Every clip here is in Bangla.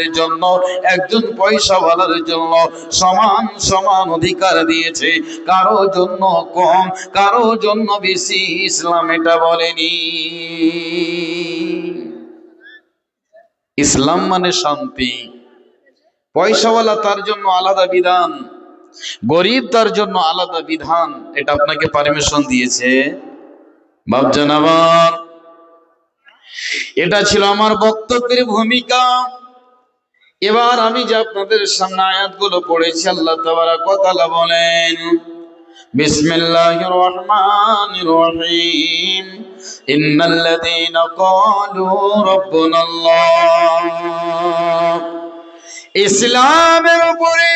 এর জন্য একজন পয়সাওয়ালার জন্য সমান সমান অধিকার দিয়েছে, কারো জন্য কম কারো জন্য বেশি ইসলাম এটা বলেনি। ইসলাম মানে শান্তি। পয়সাওয়ালা তার জন্য আলাদা বিধান, গরিব তার জন্য আলাদা বিধান, এটা আপনাকে পারমিশন দিয়েছে বাপজান আমার। এটা ছিল আমার বক্তব্যের ভূমিকা। এবার আমি যে আপনাদের সামনে আয়াতগুলো পড়েছি, আল্লাহ তাবারাক ওয়া তাআলা বলেন, বিসমিল্লাহির রহমানির রহিম, ইন্নাল্লাযীনা ক্বালু রাব্বুনাল্লাহ। ইসলামের উপরে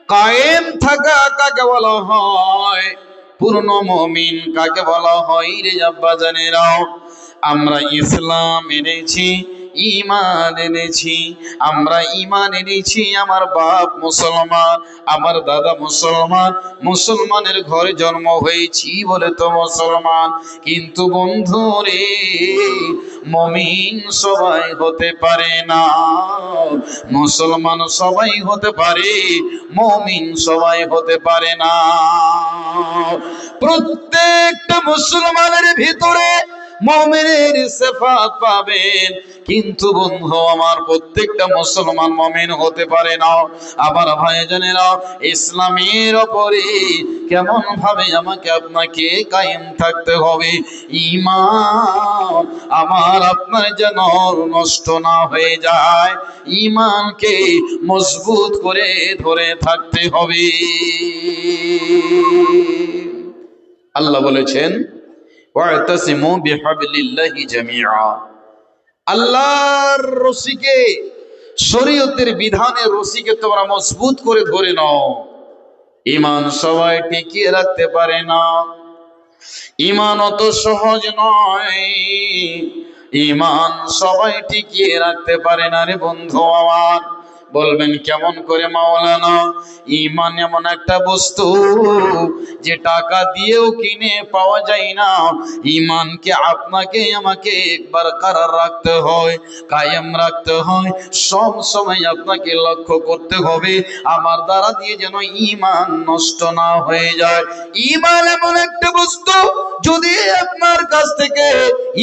কায়েম থাকা কাকে বলা হয়? পূর্ণ মুমিন কাকে বলা হয়? রে আব্বাজানেরা, আমরা ইসলাম এনেছি, ঈমান এনেছি। আমরা ঈমান এনেছি, আমার বাপ মুসলমান, আমার দাদা মুসলমান, মুসলমানের ঘরে জন্ম হয়েছি বলে তো মুসলমান। কিন্তু বন্ধু রে, মুমিন সবাই হতে পারে না। মুসলমান সবাই হতে পারে, মুমিন সবাই হতে পারে না। প্রত্যেকটা মুসলমানের ভিতরে মুমিনের সিফাত পাবেন, কিন্তু বন্ধু আমার প্রত্যেকটা মুসলমান মুমিন হতে পারে না। আবার ভাইজানেরা, ইসলামের উপরে কেমন ভাবে আমাকে আপনাকে কায়েম থাকতে হবে, ঈমান আমার আপনার যেন নষ্ট না হয়ে যায়, ঈমানকে মজবুত করে ধরে থাকতে হবে। আল্লাহ বলেছেন, ওয়াতাসিমু বিহাবলিল্লাহি জামিআ। আল্লাহর রশিকে, শরীয়তের বিধানের রশিকে তোমরা মজবুত করে ধরে নাও। ঈমান সবাই টিকিয়ে রাখতে পারে না, ঈমান অত সহজ নয়, ঈমান সবাই টিকিয়ে রাখতে পারে না রে বন্ধু আমার। বলবেন কেমন করে মাওলানা? ঈমান এমন একটা বস্তু যে টাকা দিয়েও কিনে পাওয়া যায় না। ঈমানকে আপনাকে আমাকে একবার কারার রাখতে হয়, কায়েম রাখতে হয়। সব সময় আপনাকে লক্ষ্য করতে হবে আমার দ্বারা দিয়ে যেন ঈমান নষ্ট না হয়ে যায়। ঈমান এমন একটা বস্তু, যদি আপনার কাছ থেকে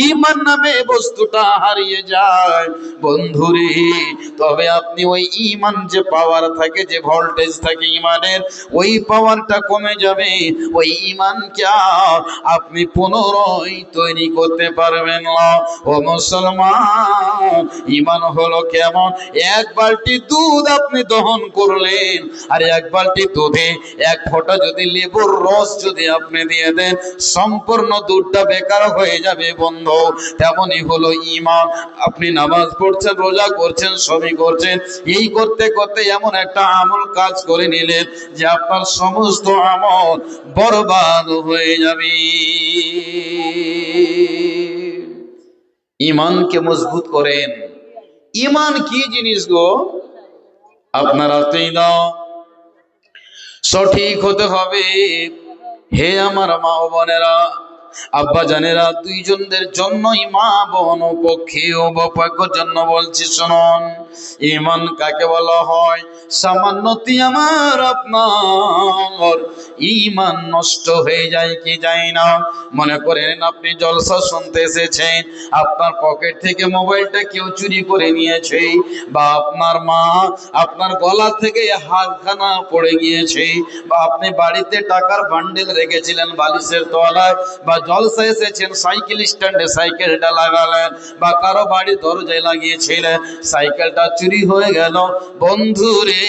ঈমান নামে বস্তুটা হারিয়ে যায় বন্ধুরে, তবে আপনি ওই ঈমান যে পাওয়ার থাকে, যে ভোল্টেজ থাকে ঈমানের, ওই পাওয়ারটা কমে যাবে। ওই ঈমানকে আপনি পুনরায় তৈরি করতে পারবেন না। ও মুসলমান, ঈমান হলো কেমন? এক বালতি দুধ আপনি দহন করলেন, আর এক বালতি দুধে এক ফোঁটা যদি লেবুর রস যদি আপনি দিয়ে দেন, সম্পূর্ণ দুধটা বেকার হয়ে যাবে বন্ধু। তেমনই হলো ঈমান। আপনি নামাজ পড়ছেন, রোজা করছেন, সবই করছেন, এই করতে করতে এমন একটা আমল কাজ করে নিলেন যে আপনার সমস্ত আমল বরবাদ হয়ে যাবে। ঈমানকে মজবুত করেন। ঈমান কি জিনিস গো? আপনার আকীদা সঠিক হতে হবে। হে আমার মা ও বোনেরা, আব্বা জানেরা, দুইজনদের জন্যই, মা বোন পক্ষে ও বাপের জন্য বলছি শুনুন। ঈমান কাকে বলা হয়? সামান্যতি আমার আপনার ঈমান নষ্ট হয়ে যায় কি যায় না? মনে করেন আপনি জলসা শুনতে এসেছেন, আপনার পকেট থেকে মোবাইলটা কেউ চুরি করে নিয়েছে, বা আপনার মা আপনার গলা থেকে হাতখানা পড়ে গিয়েছে, বা আপনি বাড়িতে টাকার বান্ডেল রেখেছিলেন বালিশের তলায়, বা জলসা এসেছেন সাইকেল স্ট্যান্ডে সাইকেলটা লাগালেন, বা কারো বাড়ি দরজায় লাগিয়েছিলেন, সাইকেলটা চুরি হয়ে গেল। বন্ধুরে,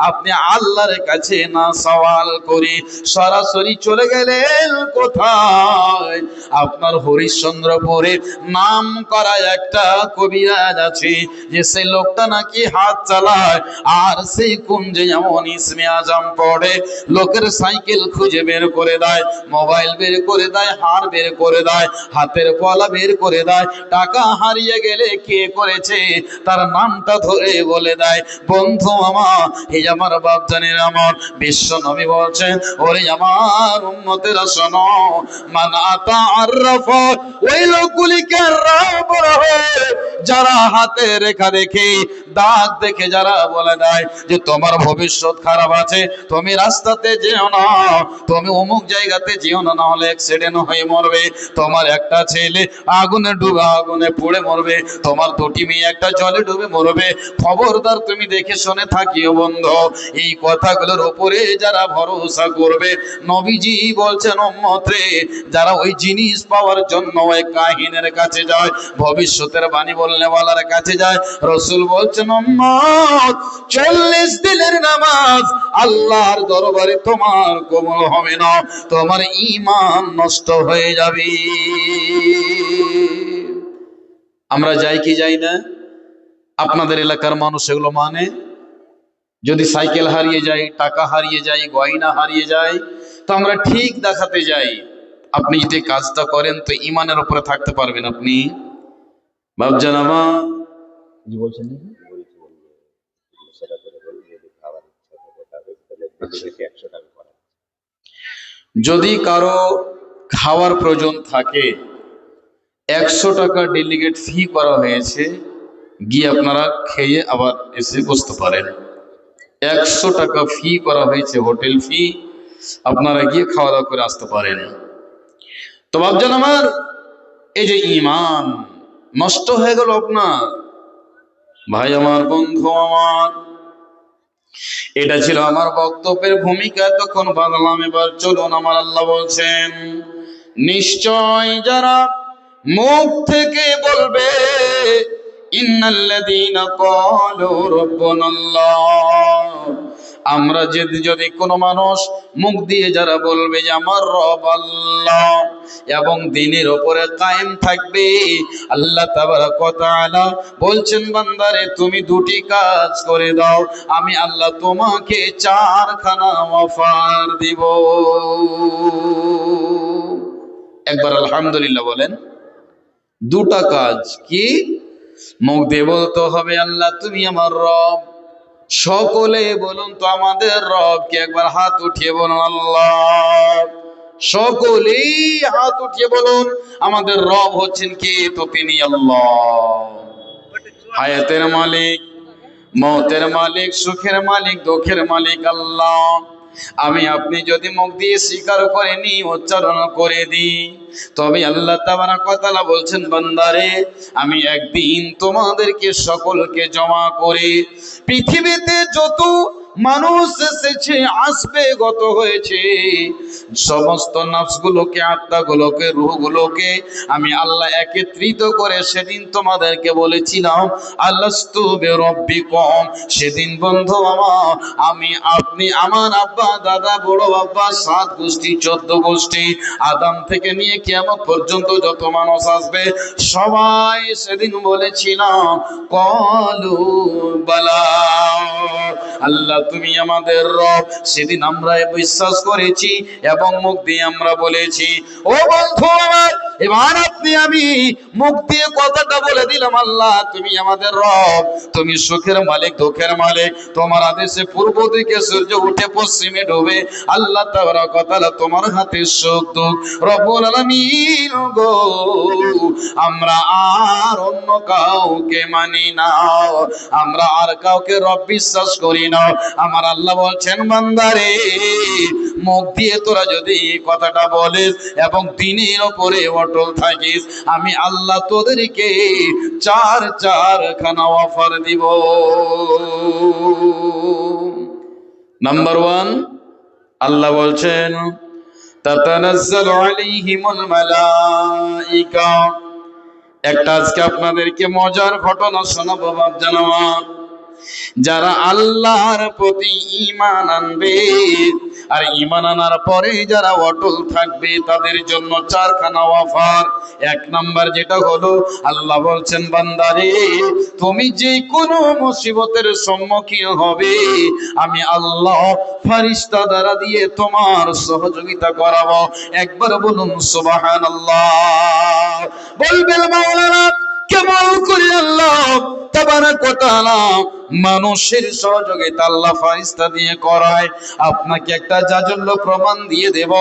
আপনি আল্লাহর কাছে না সওয়াল করে সরাসরি চলে গেলেন কোথায়? আপনার হরিশ্চন্দ্রপুরে নাম করা একটা কবিরাজ আছে, যে সেই লোকটা নাকি হাত চালায়, আর সেই কুঞ্জে যেমন ইসমে আজম পড়ে, লোকের সাইকেল খুঁজে বের করে দেয়, মোবাইল বের করে দেয়, হার বের করে দেয়, হাতের পলা বের করে দেয়। টাকা হারিয়ে গেলে কে করেছে তার নামটা ধরে বলে দেয়। বন্ধু আমার, এই আমার বাপজানের আমার বিশ্ব নবী বলছেন, ওরে আমার উম্মতেরা শোনো, মান আতা আররাফা, ওই লোকগুলিকে রাব রহে যারা হাতে রেখা দেখে, দাগ দেখে যারা বলে দেয় যে তোমার ভবিষ্যৎ খারাপ আছে, তুমি রাস্তাতে যেও না, তুমি অমুক জায়গাতে যেও না, না হলে অ্যাক্সিডেন্ট হয়ে মরবে। তোমার একটা ছেলে আগুনে ডুবে আগুনে পুড়ে মরবে, তোমার দুটি মেয়ে একটা জলে ডুবে মরবে, খবরদার তুমি দেখে শুনে থাকিও বন্ধু। এই কথাগুলোর উপরে যারা ভরসা করবে, নবীজি বলছেন উম্মত রে, যারা ওই জিনিস পাওয়ার জন্য ওই কাহিনের কাছে যায়, ভবিষ্যতের বাণী বললে ওয়ালার কাছে যায়, রাসূল বলছেন উম্মত 40 দিনের নামাজ আল্লাহর দরবারে তোমার কবুল হবে না, তোমার ঈমান নষ্ট হয়ে যাবে। আমরা যাই কি যাই না? আপনাদের এলাকার মানুষ এগুলো মানে? যদি সাইকেল হারিয়ে যায়, টাকা হারিয়ে যায়, গয়না হারিয়ে যায়, তো আমরা ঠিক দেখাতে যাই। আপনি যদি কাজটা করেন তো ঈমানের উপরে থাকতে পারবেন আপনি। বাপজান আমার জি বলছেন যদি কারো খাওয়ার প্রয়োজন থাকে, 100 টাকা ডেলিগেট ফি করা হয়েছে, গিয়ে আপনারা খেয়ে আবার এসে বসতে পারেন। 100 টাকা ফি করা হয়েছে, হোটেল ফি, আপনারা গিয়ে খাওয়া দাওয়া করে আসতে পারেন। তো ভাবছেন আমার এই যে ঈমান নষ্ট হয়ে গেল আপনার, ভাই আমার, বন্ধু আমার, এটা ছিল আমার বক্তব্যের ভূমিকা, তখন বাংলাম। এবার চলুন, আমার আল্লাহ বলছেন, নিশ্চয় যারা মুখ থেকে বলবে ইন্নাল্লাযীনা ক্বালু রাব্বুনাল্লাহ, আমরা যদি কোনো মানুষ মুখ দিয়ে যারা বলবে যে আমার রব আল্লাহ, এবং দিনের উপরে কায়েম থাকবে, আল্লাহ তাবারক ওয়া তাআলা বলছেন বান্দারে তুমি দুটি কাজ করে দাও, আমি আল্লাহ তোমাকে 4খানা অফার দিব। একবার আলহামদুলিল্লাহ বলেন। দুটা কাজ কি? মুখ দিয়ে বলতে হবে আল্লাহ তুমি আমার রব। সকলে বলুন তো আমাদের রব কে? একবার হাত উঠিয়ে বলুন আল্লাহ। সকলেই হাত উঠিয়ে বলুন আমাদের রব হচ্ছেন কে? তো তিনি আল্লাহ, হায়াতের মালিক, মওতের মালিক, সুখের মালিক, দুঃখের মালিক আল্লাহ। আমি আপনি যদি মুখ দিয়ে স্বীকার করে নি, উচ্চারণ করে দিই, তবে আল্লাহ তাবারক ওয়া তাআলা বলছেন বান্দারে আমি একদিন তোমাদেরকে সকলকে জমা করে পৃথিবীতে যত মানুষ এসেছে, আসবে, গত হয়েছে, সমস্ত নফসগুলোকে, আত্মাগুলোকে, রূহগুলোকে আমি আল্লাহ একত্রিত করে সেদিন তোমাদেরকে বলেছিলাম আলাস্তু বিরাব্বিকুম। সেদিন বন্ধু আমার, আমি আপনি, আমার আব্বা, দাদা, বড় আব্বা, 7 গোষ্ঠী, 14 গোষ্ঠী, আদম থেকে নিয়ে কিয়ামত পর্যন্ত যত মানুষ আসবে, সবাই সেদিন বলেছিলাম ক্বালু বালা, আল্লাহ তুমি আমাদের রব। সেদিন আমরা বিশ্বাস করেছি এবং মুখ দিয়ে আমরা বলেছি। ও বন্ধু আমার, এবার আপনি আমি মুখ দিয়ে কথাটা বলে দিলাম আল্লাহ তুমি আমাদের রব, তুমি সুখের মালিক, দুঃখের মালিক, তোমার আদেশে পূর্ব দিকে সূর্য উঠে পশ্চিমে ডুবে, আল্লাহ তাবারক ওয়া তাআলা তোমার হাতে সুখ দুঃখ, রব্বুল আলামিন গো, আমরা আর অন্য কাউকে মানি না, আমরা আর কাউকে রব বিশ্বাস করি না। আমার আল্লাহ বলছেন বান্দারে মুখ দিয়ে তোরা যদি কথাটা বলিস এবং দিনের উপরে অটল থাকিস, আমি আল্লাহ তোদেরকে 4খানা অফার দিব। নাম্বার 1, আল্লাহ বলছেন তাতানাজ্জালু আলাইহিমুল মালাইকা। একটা আজকে আপনাদেরকে মজার ঘটনা শোনাবো বাপজান আমার। যারা আল্লাহর প্রতি ঈমান আনবে আর ঈমান আনার পরে যারা অটল থাকবে তাদের জন্য চারখানা অফার। এক নাম্বার যেটা হলো, আল্লাহ বলছেন বান্দারে তুমি যে কোনো মুসিবতের সম্মুখীন হবে আমি আল্লাহ ফেরেশতা দ্বারা দিয়ে তোমার সহযোগিতা করাবো। একবার বলুন সুবহানাল্লাহ। বলবেন মাওলানা কেমন করে আল্লাহ তাবারাক ওয়া তাআলা মানুষের সহযোগিতা আল্লাহ ফেরেশতা দিয়ে করায়? আপনাকে একটা জাজল্য প্রমাণ দিয়ে দেব,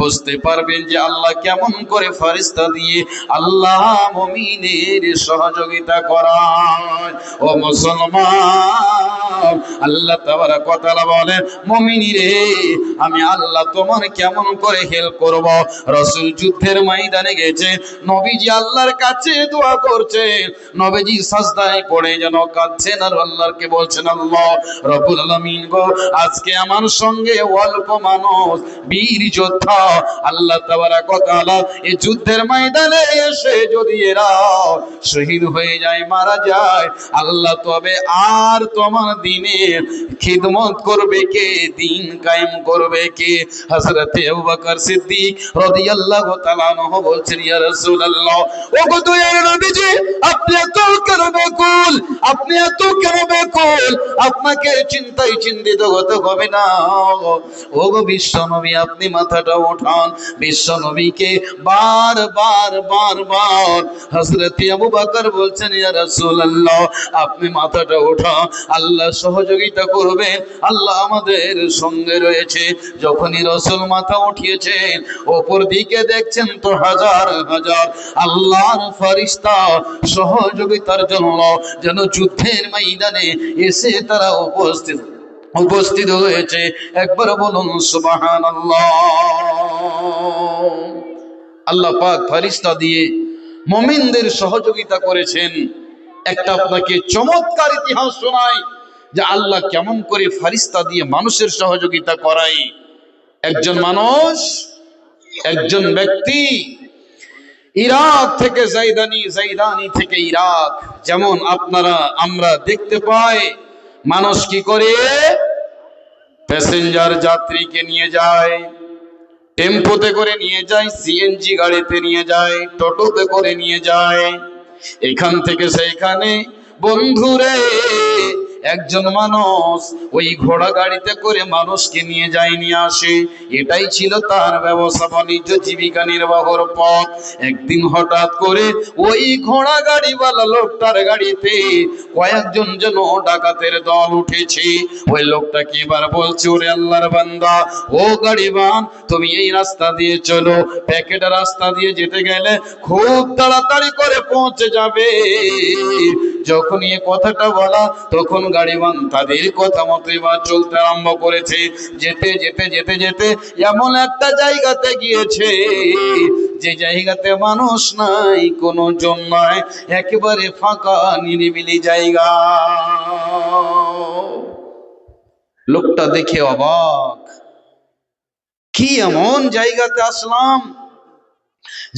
বুঝতে পারবেন যে আল্লাহ কেমন করে ফেরেশতা দিয়ে আল্লাহ মুমিনের সহযোগিতা করায়। ও মুসলমান, আল্লাহ তাবারাক ওয়া তাআলা বলেন মুমিনিরে আমি আল্লাহ তোমার কেমন করে হেল্প করব। রাসূল যুদ্ধের ময়দানে গেছে, নবীজি আল্লাহর কাছে দোয়া করছে, নবীজি সাজদায় পড়ে যেন কাঁদছেন আর আল্লাহকে বলছেন আল্লাহ রব্বুল আলামিন গো আজকে আমার সঙ্গে অল্প মানুষ বীর যোদ্ধা, আল্লাহ তাবারাক ওয়া তাআলা এই যুদ্ধের ময়দানে এসে যদি এরা শহীদ হয়ে যায়, মারা যায়, আল্লাহ তবে আর তোমার দিনের খিদমত করবে কে, দিন কায়েম করবে কে? হযরতে আবু বকর সিদ্দিক রাদিয়াল্লাহু তাআলা আনহু বলছেন ইয়া রাসূলুল্লাহ, ওগো দয়ার নবীজি আপনি এত কেন ব্যাকুল, আপনি এত কেন ব্যাকুল, আপনাকে চিন্তায় চিন্তিত হতে হবে না। ওগো বিশ্ব নবী আপনি মাথাটা ওঠান। বিশ্ব নবীকে বারবার হযরতে আবু বকর বলছেন ইয়া রাসূলুল্লাহ আপনি মাথাটা ওঠান, আল্লাহ সহযোগিতা করবেন, আল্লাহ আমাদের সঙ্গে রয়েছে। যখনই রাসূল মাথা উঠিয়েছেন উপর দিকে দেখছেন তো হাজার হাজার আল্লাহর ফেরেশতা সহযোগিতার জন্য যেন যুদ্ধের ময়দানে এসে তারা উপস্থিত হয়েছে। একবার বলুন সুবহানাল্লাহ। আল্লাহ পাক ফেরেশতা দিয়ে মুমিনদের সহযোগিতা করেছেন। একটা আপনাকে চমৎকার ইতিহাস শোনাই যে আল্লাহ কেমন করে ফেরেশতা দিয়ে মানুষের সহযোগিতা করায়। একজন মানুষ, একজন ব্যক্তি ইরাক থেকে জাইদানি থেকে ইরাক, যেমন আমরা দেখতে পাই মানুষ কি করে প্যাসেঞ্জার যাত্রীকে নিয়ে যায়, টেম্পোতে করে নিয়ে যায়, সিএনজি গাড়িতে নিয়ে যায়, টোটোতে করে নিয়ে যায়, এখান থেকে সেইখানে। বন্ধুরে একজন মানুষ ওই ঘোড়া গাড়িতে করে মানুষকে নিয়ে যায়, নিয়ে আসে, এটাই ছিল তার ব্যবসা বাণিজ্য জীবিকা নির্বাহের পথ। একদিন হঠাৎ করে ওই ঘোড়া গাড়িওয়ালা লোকটার গাড়িতে কয়েকজন যেন ডাকাতের দল উঠেছে। ওই লোকটাকে এবার বলছে ওরে আল্লাহর বান্দা, ও গাড়িবান তুমি এই রাস্তা দিয়ে চলো, প্যাকেট রাস্তা দিয়ে যেতে গেলে খুব তাড়াতাড়ি করে পৌঁছে যাবে। যখন এই কথাটা বলা তখন গাড়িবান তাদের কথা মতো এবার চলতে আরম্ভ করেছে। যেতে যেতে যেতে যেতে এমন একটা জায়গাতে গিয়েছে যে জায়গাতে মানুষ নাই, কোনো জন নাই, একেবারে ফাঁকা নিরিবিলি জায়গা। লোকটা দেখে অবাক, কি এমন জায়গাতে আসলাম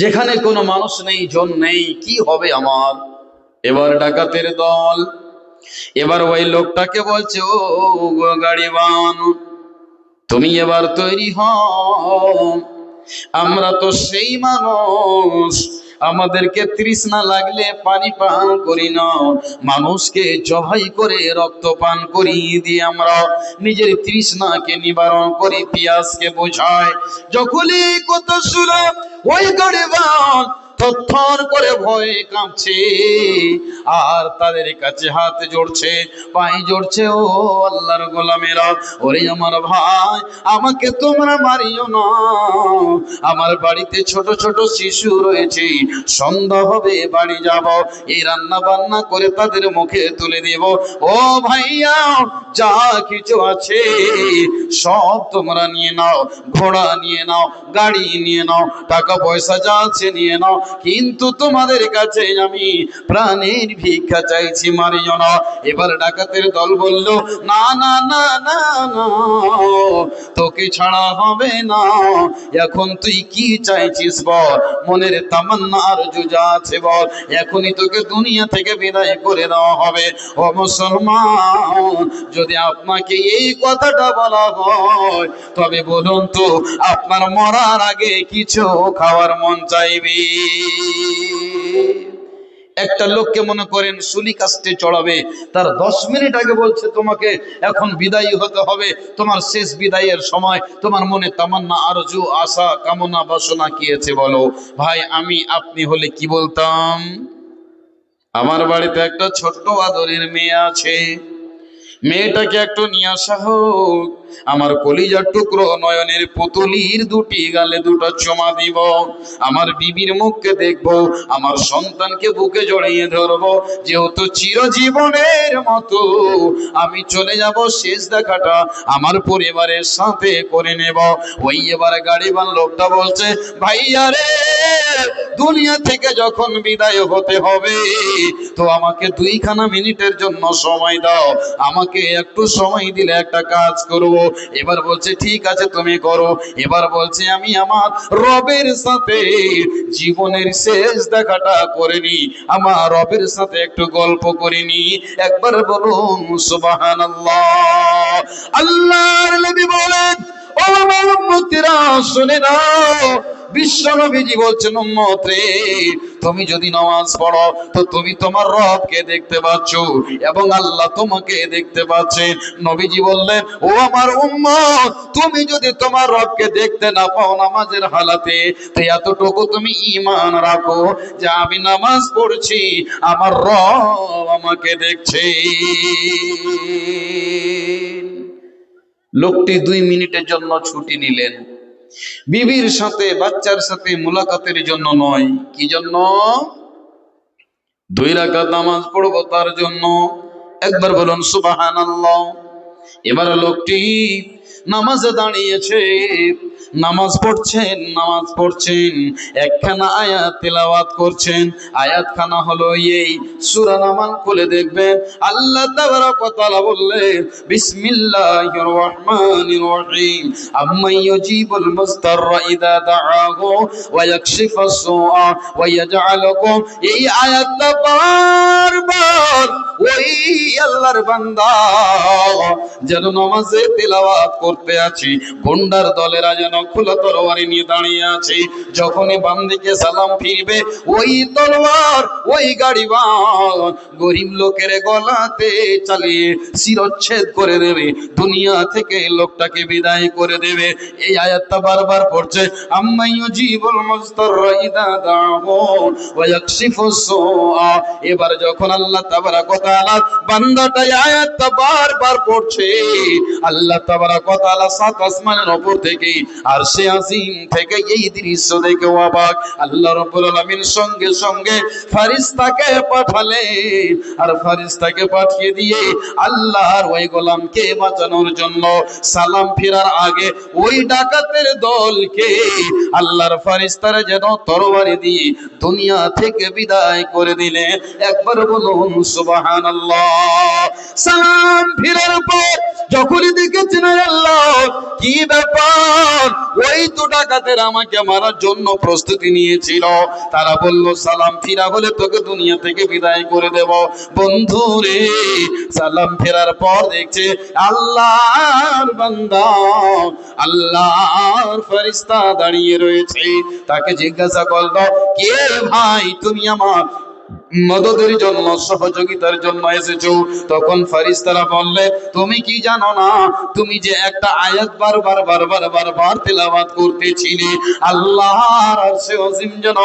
যেখানে কোনো মানুষ নেই, জন নেই, কি হবে আমার? এবার ডাকাতের দল এবার ওই লোকটাকে বলছে ও গাড়িবান তুমি এবার তৈরি হও, আমরা তো সেই মানুষ, আমাদেরকে তৃষ্ণা লাগলে পানি পান করি না, মানুষকে জবাই করে রক্ত পান করি দিয়ে আমরা নিজের তৃষ্ণাকে নিবারণ করি, পিয়াসকে বোঝায়। যখনই কথা শুনে ওই গাড়িবান থরথর করে ভয়ে কাঁপছে আর তাদের কাছে হাত জোড়ছে, পায়ে জোড়ছে। ও আল্লাহর গোলামেরা, ওরে আমার ভাই আমাকে তোমরা মারিও না, আমার বাড়িতে ছোট ছোট শিশু রয়েছে, সন্ধ্যা হবে বাড়ি যাব, এই রান্না বান্না করে তাদের মুখে তুলে দেব। ও ভাইয়া যা কিছু আছে সব তোমরা নিয়ে নাও, ঘোড়া নিয়ে নাও, গাড়ি নিয়ে নাও, টাকা পয়সা যা আছে নিয়ে নাও, কিন্তু তোমাদের কাছে আমি প্রাণের ভিক্ষা চাইছি, মারিও না। এবার ডাকাতের দল বলল, না না না না না, তোকে ছাড়া হবে না। এখন তুই কি চাইছিস বল, মনের তামান্না আরজু যা আছে বল, এখনই তোকে দুনিয়া থেকে বিদায় করে দেওয়া হবে। ও মুসলমান, যদি আপনাকে এই কথাটা বলা হয়, তবে বলুন তো আপনার মরার আগে কিছু খাওয়ার মন চাইবে? একটা লোককে মনে করেন সুলি কাস্টে চড়াবে, তার 10 মিনিট আগে বলছে তোমাকে এখন বিদায়ী হতে হবে, তোমার শেষ বিদায়ের সময়, তোমার মনে তামান্না আরজু আশা কামনা বাসনা কি আছে বলো? ভাই আমি আপনি হলে কি বলতাম? আমার বাড়িতে একটা ছোট্ট আদরের মেয়ে আছে, মেয়েটাকে একটু নিয়ে আসা হোক, আমার কলিজার টুকরো নয়নের পুতুলির দুটি গালে দুটো চুমা দিব, আমার বিবির মুখকে দেখবো, আমার সন্তানকে বুকে জড়িয়ে ধরবো, যেহেতু চিরজীবনের মতো আমি চলে যাব, শেষ দেখাটা আমার পরিবারের সাথে করে নেব। ওই এবার গাড়িবান লোকটা বলছে, ভাইয়া রে, দুনিয়া থেকে যখন বিদায় হতে হবে তো আমাকে 2খানা মিনিটের জন্য সময় দাও, আমাকে একটু সময় দিলে একটা কাজ করব। এবার বলছে ঠিক আছে তুমি করো। এবার বলছে আমি আমার রবের সাথে জীবনের শেষ দেখাটা করে নি, আমার রবের সাথে একটু গল্প করে নি। একবার বলুন সুবহানাল্লাহ। আল্লাহর নবী বলেন, ও আমার উম্মতিরা শুনে নাও, বিশ্বনবীজি বলছেন, উম্মত রে, তুমি যদি নামাজ পড়ো তো তুমি তোমার রবকে দেখতে পাচ্ছ এবং আল্লাহ তোমাকে দেখতে পাচ্ছেন। নবীজি বললেন, ও আমার উম্মত, তুমি যদি তোমার রবকে দেখতে না পাও নামাজের হালাতে, তো এতটুকু তুমি ঈমান রাখো যে আমি নামাজ পড়ছি, আমার রব আমাকে দেখছে। লোকটি 2 মিনিটের জন্য ছুটি নিলেন, বিবির সাথে বাচ্চার সাথে মুলাকাতের জন্য নয়, কি জন্য? 2 রাকাত নামাজ পড়বো তার জন্য। একবার বলুন সুবহানাল্লাহ। এবার লোকটি নামাজে দাঁড়িয়েছে, নামাজ পড়ছেন, একখানা আয়াত তেলাওয়াত করছেন। আয়াতখানা হলো এই, সূরা নামান খুলে দেখবেন, আল্লাহ তাবারক ওয়া তাআলা বললেন, বিসমিল্লাহির রহমানির রহিম, আম্মা ইউজিবুল মুস্তাররা ইযা দাআহু ওয়া ইয়াকশিফুস সুআ ওয়া ইয়াজআলুকুম। এই আয়াতটা বারবার ওই আল্লাহর বান্দা যেন নামাজে তেলাওয়াত করতে আছি, গুন্ডার দলেরা যেন খোলা তরবারি নিয়ে দাঁড়িয়ে আছে, যখনই বান্দিকে সালাম ফিরবে ওই তরবার ওই গাড়িবান গরিব লোকের গলাতে চালিয়ে শিরচ্ছেদ করে দেবে, দুনিয়া থেকে লোকটাকে বিদায় করে দেবে। এই আয়াতটা বারবার পড়ছে, আম্মা ইউজিবুল মুস্তাররা ইযা দাআহু ওয়া ইয়াকশিফুস সুআ। এবার যখন আল্লাহ তাবারক ওয়া তাআলা বান্দাটা আয়াতটা বারবার পড়ছে, আল্লাহ তাবারক ওয়া তাআলা 7 আসমানের উপর থেকে আরশে আজিম থেকে এই দৃশ্য দেখে অবাক। আল্লাহ রাব্বুল আলামিন সঙ্গে সঙ্গে ফেরেশতাকে পাঠালেন, আর ফেরেশতাকে পাঠিয়ে দিয়ে আল্লাহর ওই গোলামকে বাঁচানোর জন্য সালাম ফেরার আগে ওই ডাকাতের দলকে আল্লাহর ফেরেশতারা যেন তরবারি দিয়ে দুনিয়া থেকে বিদায় করে দিলেন। একবার বলুন সুবহানাল্লাহ। সালাম ফেরার পর যখনই দেখেছেন আল্লাহ কি ব্যাপার, ওই তো ডাকাতের আমাকে মারার জন্য প্রস্তুতি নিয়েছিল, তারা বলল সালাম ফিরা হলে তোকে দুনিয়া থেকে বিদায় করে দেব। বন্ধু রে, সালাম ফেরার পর দেখছে আল্লাহর বান্দা, আল্লাহর ফেরেশতা দাঁড়িয়ে রয়েছে। তাকে জিজ্ঞাসা করলো, কে ভাই, তুমি আমার মদদের জন্য সহযোগিতার জন্য এসেছো? তখন ফেরেশতারা বললে, তুমি কি জানো না, তুমি যে একটা আয়াত বারবার তেলাওয়াত করতেছিলে, আল্লাহর আরশে আজিম যেন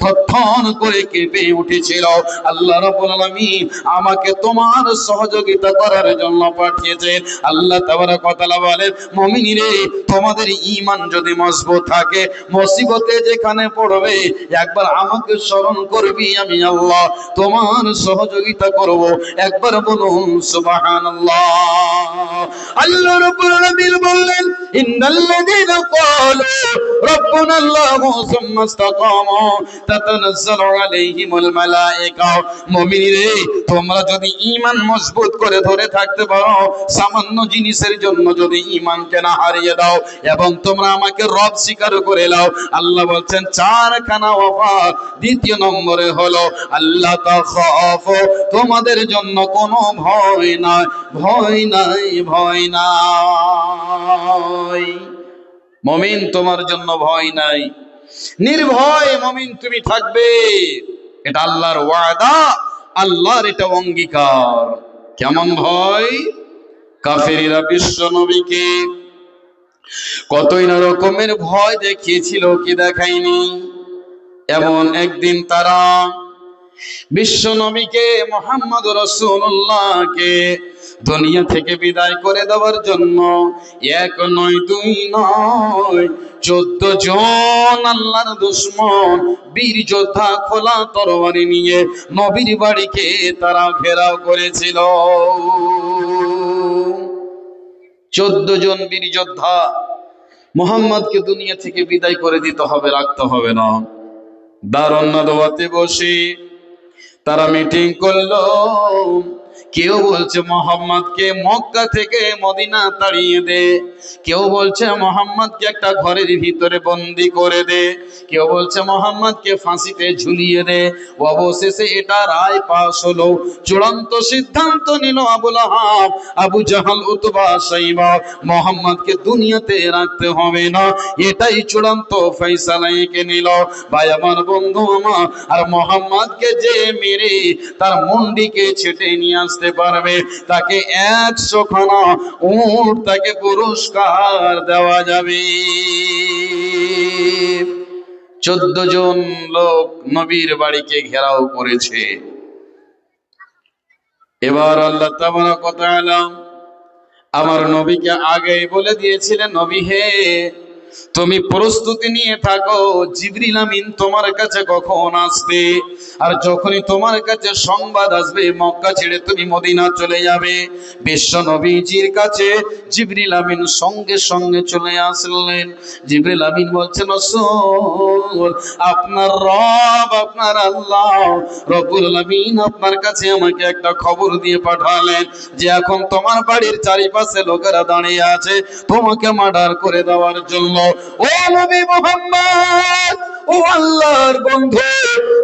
থরথর করে কেঁপে উঠেছিল। আল্লাহ রাব্বুল আলামিন আমাকে তোমার সহযোগিতা করার জন্য পাঠিয়েছেন। আল্লাহ তাবারক ওয়া তাআলা বলেন, মুমিনরে, তোমাদের ঈমান যদি মজবুত থাকে, মুসিবতে যেখানে পড়বে একবার আমাকে স্মরণ করবি, আমি আল্লাহ তোমার সহযোগিতা করব। একবার বলুন সুবহানাল্লাহ। আল্লাহ রাব্বুল আলামিন বললেন, ইন্নাল্লাযীনা ক্বালু রাব্বুনাল্লাহু সুম্মা ইসতাকামু তাতানাজ্জালু আলাইহিমুল মালায়েকা। মুমিনরে, তোমরা যদি ঈমান মজবুত করে ধরে থাকতে পারো, সামান্য জিনিসের জন্য যদি ঈমানকে না হারিয়ে দাও এবং তোমরা আমাকে রব স্বীকার করে নাও, আল্লাহ বলছেন চারখানা অফার। দ্বিতীয় নম্বরে হলো আল্লাহ তাখাফু, তোমাদের জন্য কোনো ভয় নাই, ভয় নাই, ভয় নাই। মুমিন, তোমার জন্য ভয় নাই, নির্ভয় মুমিন তুমি থাকবে। এটা আল্লাহর ওয়াদা, আল্লাহর এটা অঙ্গীকার। কেমন ভয়? কাফেররা বিশ্ব নবীকে কতই না রকমের ভয় দেখিয়েছিল, কি দেখায়নি? এমন একদিন তারা বিশ্ব নবীকে মুহাম্মদ রাসূলুল্লাহকে দুনিয়া থেকে বিদায় করে দেওয়ার জন্য এক নয়, দুই নয়, 14 জন আল্লাহর দুশমন বীর যোদ্ধা খোলা তরবারি নিয়ে নবীর বাড়িকে তারা ঘেরাও করেছিল। 14 জন বীর যোদ্ধা। মুহাম্মদকে দুনিয়া থেকে বিদায় করে দিতে হবে, রাখতে হবে না। দারুন নাদওয়াতে বসে তারা মিটিং করলো। কেউ বলছে মোহাম্মদকে মক্কা থেকে মদিনা তাড়িয়ে দে, কেউ বলছে মোহাম্মদকে একটা ঘরের ভিতরে বন্দি করে দে, কেউ বলছে মোহাম্মদকে ফাঁসিতে ঝুলিয়ে দে। অবশেষে এটা রায় পাশ হলো। চূড়ান্ত সিদ্ধান্ত নিল আবুল আহাব, আবু জাহাল, উতবা, সাইবা, মোহাম্মদকে দুনিয়াতে রাখতে হবে না। এটাই চূড়ান্ত ফয়সালা এঁকে নিল। ভাই আমার, বন্ধু আমার, আর মোহাম্মদকে যে মেরে তার মুন্ডিকে ছেটে নিয়ে আসতে পারবে তাকে 100 খানা উট তাকে পুরস্কার দেওয়া যাবে। 14 জন লোক নবীর বাড়িকে ঘেরাও করেছে। এবার আল্লাহ তাবারক ওয়া তাআলা আমার নবীকে আগেই বলে দিয়েছিলেন, নবী হে, তুমি প্রস্তুতি নিয়ে থাকো, জিবরিল আমিন তোমার কাছে কখন আসবে, আর যখনই তোমার কাছে সংবাদ আসবে মক্কা ছেড়ে তুমি মদিনা চলে যাবে। বিশ্ব নবীজির কাছে জিবরিল আমিন সঙ্গে সঙ্গে চলে আসলেন। জিবরিল আমিন বলছেন, রাসূল, আপনার রব, আপনার আল্লাহ রব্বুল আলামিন আপনার কাছে আমাকে একটা খবর দিয়ে পাঠালেন যে এখন তোমার বাড়ির চারিপাশে লোকেরা দাঁড়িয়ে আছে তোমাকে মার্ডার করে দেওয়ার জন্য। ও নবী মুহাম্মদ, ও আল্লাহর বন্ধু,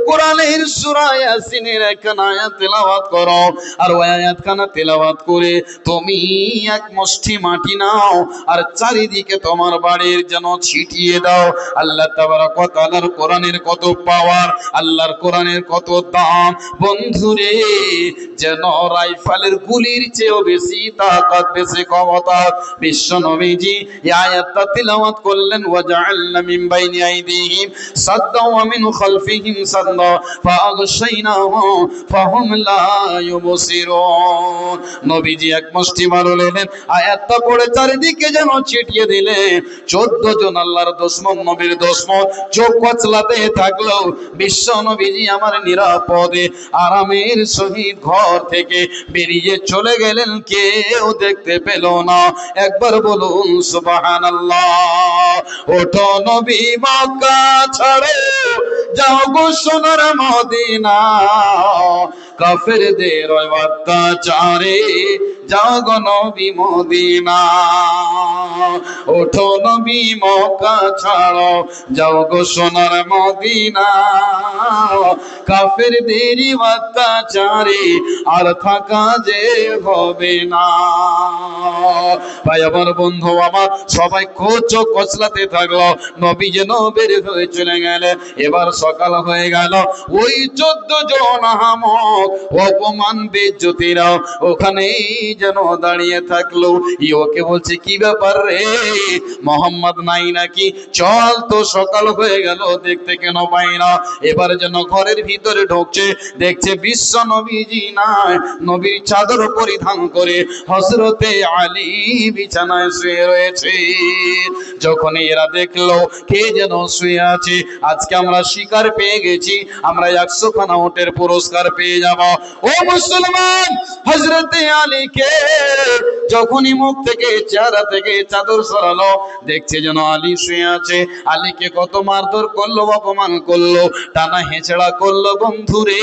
কোরআনের সূরা ইয়াসিনের একখানা আয়াত তেলাওয়াত করো, আর ওই আয়াতখানা তেলাওয়াত করে তুমি এক মুষ্টি মাটি নাও আর চারিদিকে তোমার বাড়ির যেন ছিটিয়ে দাও। আল্লাহ তাবারক ওয়া তাআলার কোরআনের কত পাওয়ার, আল্লাহর কোরআনের কত দাম বন্ধুরে, যেন রাইফেলের গুলির চেয়েও বেশি তাকাত, বেশি ক্ষমতা। বিশ্ব নবীজি এই আয়াতটা তেলাওয়াত করলেন, ওয়াজআলনা মিন বাইনি আইদিহিম সাদ্দা ওয়া মিন খালফিহিম সাদ্দা ফাআগশাইনাহুম ফাহুম লা ইউবসিরুন। নবীজি এক মুষ্টি মারলেন, আয়াতটা পড়ে চারিদিকে যেন ছিটিয়ে দিলেন। 14 জন আল্লাহর দুশমন, নবীর দুশমন চোখ কচলাতে থাকলো। বিশ্ব নবীজি আমার নিরাপদে আরামের সহিত ঘর থেকে বেরিয়ে চলে গেলেন, কেউ দেখতে পেল না। একবার বলুন সুবহানাল্লাহ। ওঠো নবী, মক্কা ছাড়ো, যাও গো সোনার মদিনা, কাফেরদের অত্যাচারে যাও গো নবী মদিনা। ওঠো নবী, মক্কা ছাড়ো, যাও গো সোনার মদিনা, কাফেরদের অত্যাচারে আর থাকা যে হবে না। ভাই আমার, বন্ধু আমার, সবাই চোখ কচলাতে থাকলো। নবী যেন বের হয়ে চলে গেলেন। এবার সকাল হয়ে গেল। ওই 14 জন আহামক অপমান বেজ্জতিরা ওখানেই যেন দাঁড়িয়ে থাকলো। ওকে বলছে, কি ব্যাপার রে, মোহাম্মদ নাই নাকি? চল তো, সকাল হয়ে গেল, দেখতে কেন পাই না? এবার যেন ঘরের ভিতরে ঢুকছে, দেখছে বিশ্ব নবীজি নাই। নবীর চাদর পরিধান করে হযরতে আলী বিছানায় শুয়ে রয়েছে। যখন এরা দেখলো কে যেন শুয়ে আছে, আজকে আমরা শিকার পুরস্কার পেয়ে গেছি, আমরা 100 খানা উটের পুরস্কার পেয়ে যাব। ও মুসলমান, হযরতে আলীকে যখনই মুখ থেকে চেহারা থেকে চাদর সরালো, দেখছে যেন আলী শুয়ে আছে। আলীকে কত মারধর করলো, অপমান করলো, টানা হেঁচড়া করলো। বন্ধুরে,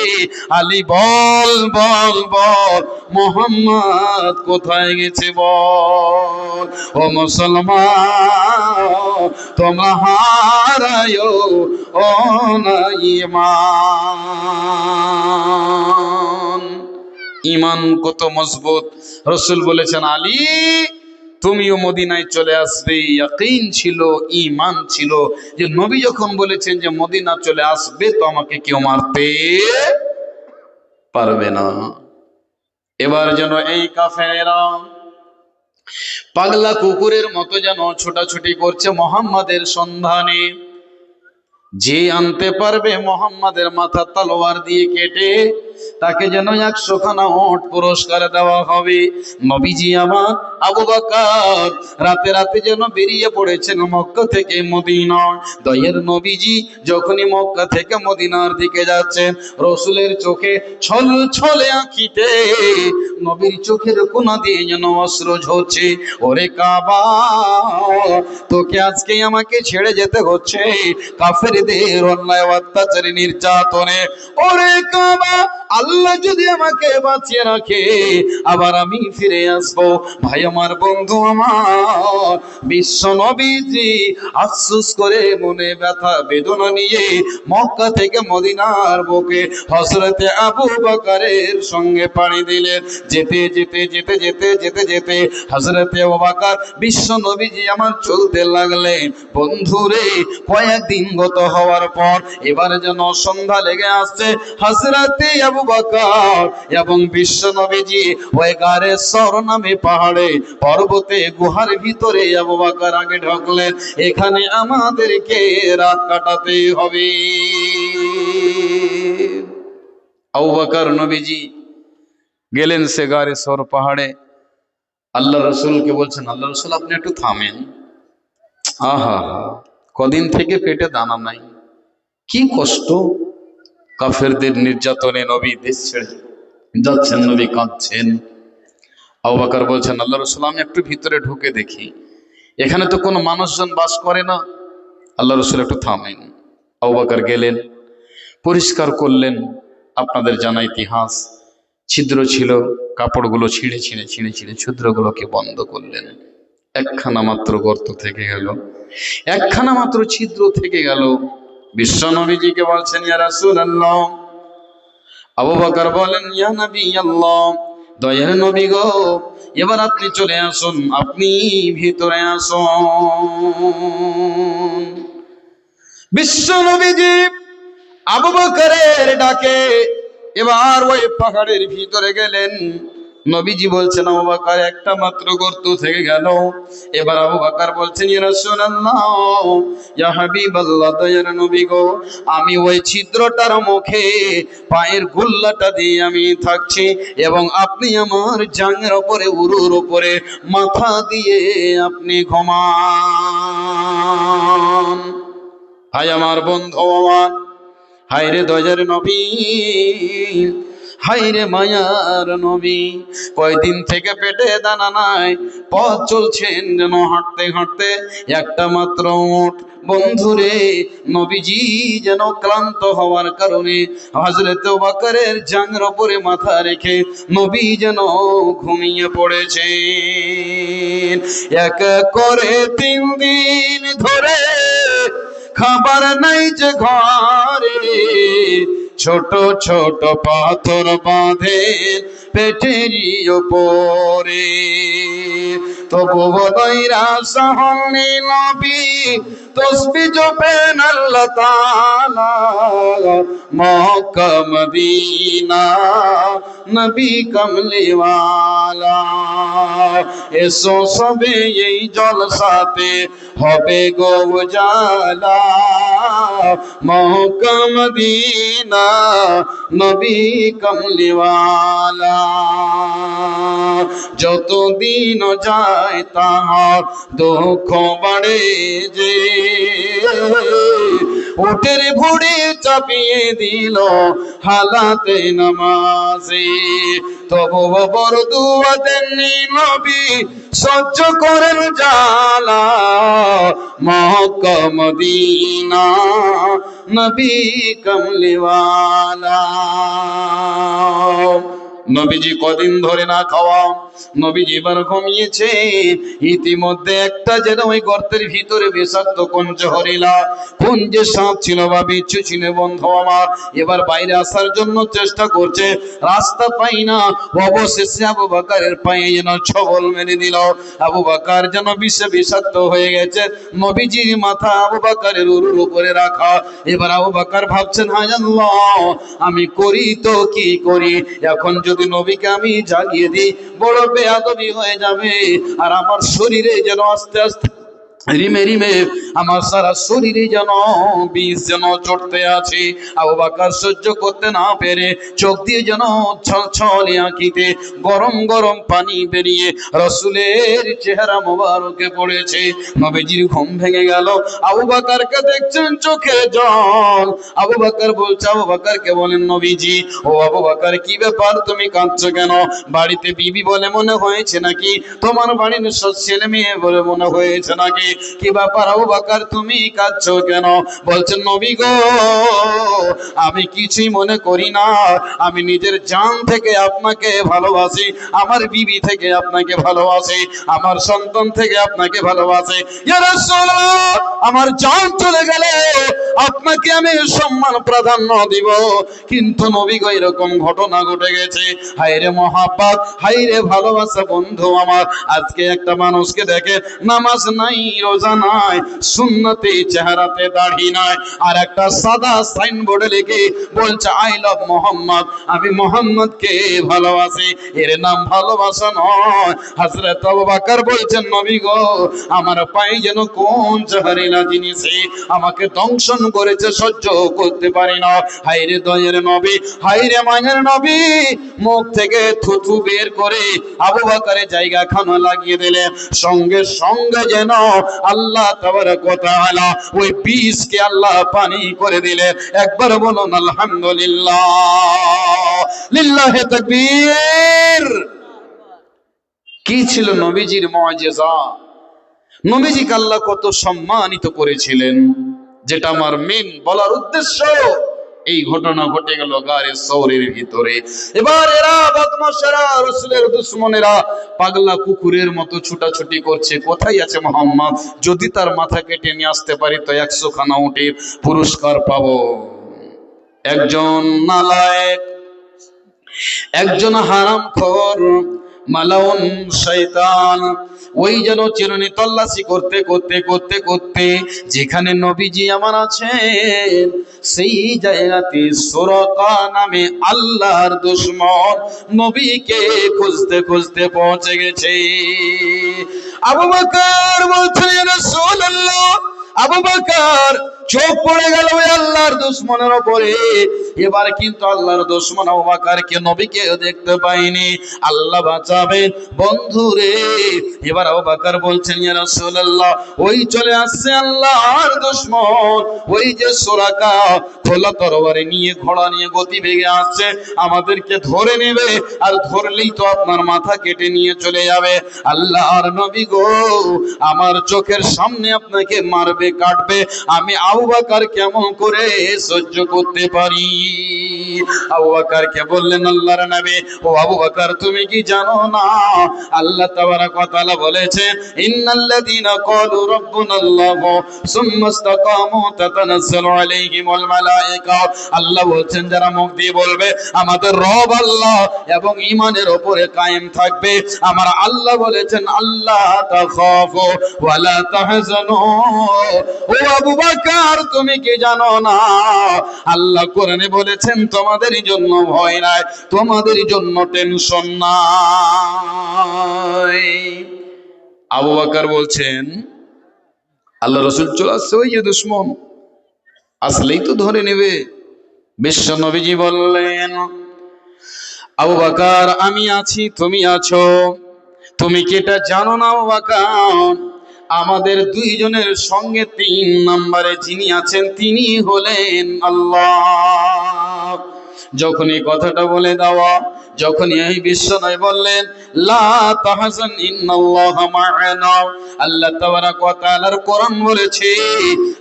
আলী বল বল বল, মোহাম্মদ কোথায় গেছে বল। ও মুসলমান, তোমরা হারায়ো ও না ঈমান। ঈমান কত মজবুত। রাসূল বলেছেন, আলী তুমিও মদিনায় চলে আসবে। ইয়াকিন ছিল, ঈমান ছিল যে নবী যখন বলেছেন যে মদিনা চলে আসবে, তো আমাকে কেউ মারতে পারবে না। এবার যেন এই কাফেরেরা পাগলা কুকুরের মতো যেন ছোটাছুটি করছে মোহাম্মদের সন্ধানে। যে আনতে পারবে মোহাম্মদের মাথা তলোয়ার দিয়ে কেটে, তাকে যেন 100 খানা উট পুরস্কার দেওয়া হবে। নবীজি আমার আবু বকর রাতে রাতে যেন বেরিয়ে পড়েছেন মক্কা থেকে মদিনা। দয়ার নবীজি যখনই মক্কা থেকে মদিনার দিকে যাচ্ছেন, রাসূলের চোখে ছল ছলে আঁখিতে নবীর চোখের কোনা দিয়ে যেন অশ্রু ঝরছে। ওরে কাবা, তোকে আজকে আমাকে ছেড়ে যেতে হচ্ছে কাফেরদের অন্যায় অত্যাচারী নির্যাতনে। ওরে কাবা, আল্লাহ যদি আমাকে বাঁচিয়ে রাখে, আবার আমি ফিরে আসবো। ভাই আমার, বন্ধু আমার, বিশ্ব নবীজি আফসোস করে মনে ব্যথা বেদনা নিয়ে মক্কা থেকে মদিনার বুকে হযরতে আবু বকরের সঙ্গে পাড়ি দিলেন। যেতে যেতে যেতে যেতে যেতে যেতে হযরতে আবু বকর বিশ্ব নবীজি আমার চলতে লাগলেন। বন্ধুরে, কয়েকদিন গত হওয়ার পর এবার যেন সন্ধ্যা লেগে আসছে। হযরতে আবু বকর এবং বিশ্ব নবীজি ওই গারে সর নামে পাহাড়ে পর্বতে গুহার ভিতরে আবু বকর আগে ঢুকলেন। এখানে আমাদেরকে রাত কাটাতে হবে। আবু বকর নবীজি গেলেন সে গারে সর পাহাড়ে। আল্লাহ রসুলকে বলছেন, আল্লাহ রসুল আপনি একটু থামেন। আহা, কদিন থেকে পেটে দানা নাই, কি কষ্ট। কাফেরদের নির্যাতনে নবী দেশ ছেড়ে যাচ্ছেন, নবী কাঁদছেন। আবু বকর বলছেন, আল্লাহ রসুল আমি একটু ভিতরে ঢুকে দেখি, এখানে তো কোনো মানুষজন বাস করে না। আল্লাহ রসুল একটু থামেন। আবু বকর গেলেন, পরিষ্কার করলেন। আপনাদের জানা ইতিহাস, ছিদ্র ছিল, কাপড়গুলো ছিঁড়ে ছিঁড়ে ছিঁড়ে ছিঁড়ে ছিদ্রগুলোকে বন্ধ করলেন। একখানা মাত্র গর্ত থেকে গেল, একখানা মাত্র ছিদ্র থেকে গেল। বিশ্ব নবীজিকে বলছেন, ইয়া রাসূলুল্লাহ। আবু বকর বলেন, ইয়া নবী আল্লাহ, দয়ার নবী গো, এবার আপনি চলে আসুন, আপনি ভিতরে আসুন। বিশ্ব নবীজি আবু বকরের ডাকে এবার ওই পাহাড়ের ভিতরে গেলেন। নবীজি বলছেন, আবু বকর একটা মাত্র গর্ত থেকে গেল। এবার আবু বকর বলছেন, ইয়া রাসূলুল্লাহ, ইয়া হাবিবাল্লাহ, দয়ার নবী গো, আমি ওই ছিদ্রটার মুখে পায়ের গোল্লাটা দিয়ে আমি থাকছি, এবং আপনি আমার জাঙ্গের উপরে, উরুর উপরে মাথা দিয়ে আপনি ঘুমান। হাই আমার বন্ধু আমার, হায়রে দয়ার নবী, হায়রে মায়ার নবী, কয়দিন থেকে পেটে দানা নাই, পথ চলছেন যেন হাঁটতে হাঁটতে একটা মাত্র উট। বন্ধুরে, নবীজি যেন ক্লান্ত হওয়ার কারণে হযরত আবু বকরের জাঙ্গের উপরে মাথা রেখে নবী যেন ঘুমিয়ে পড়েছেন। এক করে 3 দিন ধরে খাবার নাই যে ঘরে, ছোট ছোট পাথর বাঁধে পেটেরই উপরে। তবু বদইরা সাহনি নবী তসবিহ জপেন আল্লাহ তাআলা, মক্কা মদিনা নবী কামলিওয়ালা। এসো সবে এই জলসাতে হবে গো উজালা, মক্কা মদিনা নবী কামলিওয়ালা। যত দিন যায় তাহার দুঃখ বাড়ে যে, উটের ভুড়ি চাপিয়ে দিল হালাতে নামাজে। তবু বড় দুয়া দেননি নবী, সহ্য করেন জ্বালা, মক্কা মদিনা নবী কমলিওয়ালা। নবীজি কদিন ধরে না খাওয়া, নবীজি এবার ঘুমিয়েছে। ইতিমধ্যে একটা যেন ওই গর্তের ভিতরে বিষাক্ত কুঞ্জহরিলা, কোন যে সাপ ছিল বা বিচ্ছু ছিল বন্ধু আমার, এবার বাইরে আসার জন্য চেষ্টা করছে, রাস্তা পাই না। অবশেষে আবু বকরের পায়ে যেন ছবল মেরে দিল। আবু বকর যেন বিষে বিষাক্ত হয়ে গেছে। নবীজির মাথা আবু বকরের উরুর উপরে রাখা। এবার আবু বকর ভাবছেন, হায় আল্লাহ, আমি করি তো কি করি, এখন যদি নবীকে আমি জাগিয়ে দিই বড় বেয়াদবি হয়ে যাবে, আর আমার শরীরে যেন আস্তে আস্তে রিমে রিমে আমার সারা শরীরে যেন বিষ যেন চড়তে আছে। আবু বকর সহ্য করতে না পেরে চোখ দিয়ে যেন ছলছলে আঁকিতে গরম গরম পানি বেরিয়ে রাসূলের চেহারা মোবারকে পড়েছে। নবীজির ঘুম ভেঙে গেল। আবু বকরকে দেখছেন চোখে জল। আবু বকর বলছে, আবু বকরকে বলেন, নবীজি, ও আবু বকর, কি ব্যাপার, তুমি কাঁদছো কেন? বাড়িতে বিবি বলে মনে হয়েছে নাকি? তোমার বাড়ির সব ছেলে মেয়ে বলে মনে হয়েছে নাকি? কি ব্যাপার আবু বকর, তুমি কাঁদছো কেন? বলছেন, নবী গো, আমি কিছুই মনে করি না, আমি নিজের জান থেকে আপনাকে ভালোবাসি, আমার বিবি থেকে আপনাকে ভালোবাসি, আমার সন্তান থেকে আপনাকে ভালোবাসি। ইয়া রাসূলুল্লাহ, আমার জান চলে গেলে আপনাকে আমি সম্মান প্রাধান্য দিব, কিন্তু নবী গো, এরকম ঘটনা ঘটে গেছে। হায়রে মহাব্বত, হায়রে ভালোবাসা বন্ধু আমার। আজকে একটা মানুষকে দেখে নামাজ নাই, রোজা নাই, সুন্নতে চেহারাতে দাড়ি নাই, আর একটা সাদা সাইনবোর্ডে লিখে বলছে আই লাভ মোহাম্মদ, আমি মোহাম্মদকে ভালোবাসি। এর নাম ভালোবাসা নয়। হযরত আবু বকর বলছেন, নবী গো, আমার পায়ে যেন কোন জাহারিলা জিনিসে আমাকে দংশন করেছে, সহ্য করতে পারি না। হায়রে দয়ের নবী, হায়রে মায়ের নবী, মুখ থেকে থুথু বের করে আবু বকরের জায়গা খানা লাগিয়ে দিলেন। সঙ্গে সঙ্গে যেন আল্লাহ তাবারক ওয়া তাআলা ওই বিষকে আল্লাহ পানি করে দিলেন। একবার বলুন আলহামদুলিল্লাহ, লিল্লাহি তাকবীর। কি ছিল নবীজির মুআজিজা? নবীজিকে আল্লাহ কত সম্মানিত করেছিলেন, যেটা আমার মেন বলার উদ্দেশ্য। এই ঘটনা ঘটে গেল গারে সওরের ভিতরে। এবার এরা বদমাশেরা, রাসূলের দুশমনেরা পাগলা কুকুরের মতো ছুটাছুটি করছে, কোথায় আছে মুহাম্মদ, যদি তার মাথা কেটে নিয়ে আসতে পারি তো 100 খানা উটের পুরস্কার পাবো। একজন নালায়েক, একজন হারামখোর, মালাউন শয়তান, ওই যেন চিরুনি তল্লাশি করতে করতে করতে করতে যেখানে নবীজি আমার আছেন, সেই জায়গাতে সুরাকা নামে আল্লাহর দুশমন নবীকে খুঁজতে খুঁজতে পৌঁছে গেছে। আবু বকর বলছেন, ইয়া রাসূলুল্লাহ, আবু বকর চোখ পড়ে গেল ওই আল্লাহর দুশমনের উপরে। এবার কিন্তু আল্লাহর দুশমন আবু বকরকে নবীকে দেখতে পায়নি। আল্লাহ বাঁচাবে বন্ধু রে। এবার আবু বকর বলছেন, ইয়া রাসূলুল্লাহ, ওই চলে আসছে আল্লাহর দুশমন, ওই যে সুরাকা খোলা তরবারি নিয়ে, ঘোড়া নিয়ে গতি বেগে আসছে, আমাদেরকে ধরে নেবে, আর ধরলেই তো আপনার মাথা কেটে নিয়ে চলে যাবে। আল্লাহর নবী গো, আমার চোখের সামনে আপনাকে মারবে, কাটবে, আমি আবু বকর কেমন করে সহ্য করতে পারি? আবু বকরকে বললেন আল্লাহর নবী, ও আবু বকর, তুমি কি জানো না আল্লাহ তাবারক ওয়া তাআলা বলেছেন, ইন্নাল্লাযীনা ক্বালু রাব্বুনাল্লাহু সুম্মা ইসতাকামু তাতানাজ্জালু আলাইহিমুল মালায়েকা। আল্লাহ বলছেন, যারা মুখ দিয়ে বলবে আমাদের রব আল্লাহ এবং ঈমানের উপরে কায়েম থাকবে, আমার আল্লাহ বলেছেন, আল্লাহ তাখাফু ওয়া লা তাহজানু। ও আবু বকর, তুমি কি জানো না আল্লাহ কোরআনে বলেছেন, তোমাদের জন্য ভয় নাই, তোমাদের জন্য টেনশন নাই। আবু বকর বলছেন, আল্লাহ রাসূল চলে আসছে, ওই যে দুশমন আসলেই তো ধরে নেবে। বিশ্ব নবীজি বললেন, আবু বকর, আমি আছি, তুমি আছো, তুমি কি এটা জানো না আবু বকর, আমাদের দুইজনের সঙ্গে 3 নম্বরে যিনি আছেন তিনি হলেন আল্লাহ। যখন এই কথাটা বলে দেওয়া, যখন এই বিশ্বনবী বললেন লা তাহজান ইন্নাল্লাহা মা'ানা, আল্লাহ তাবারাক ওয়া তাআলার কোরআন বলেছে,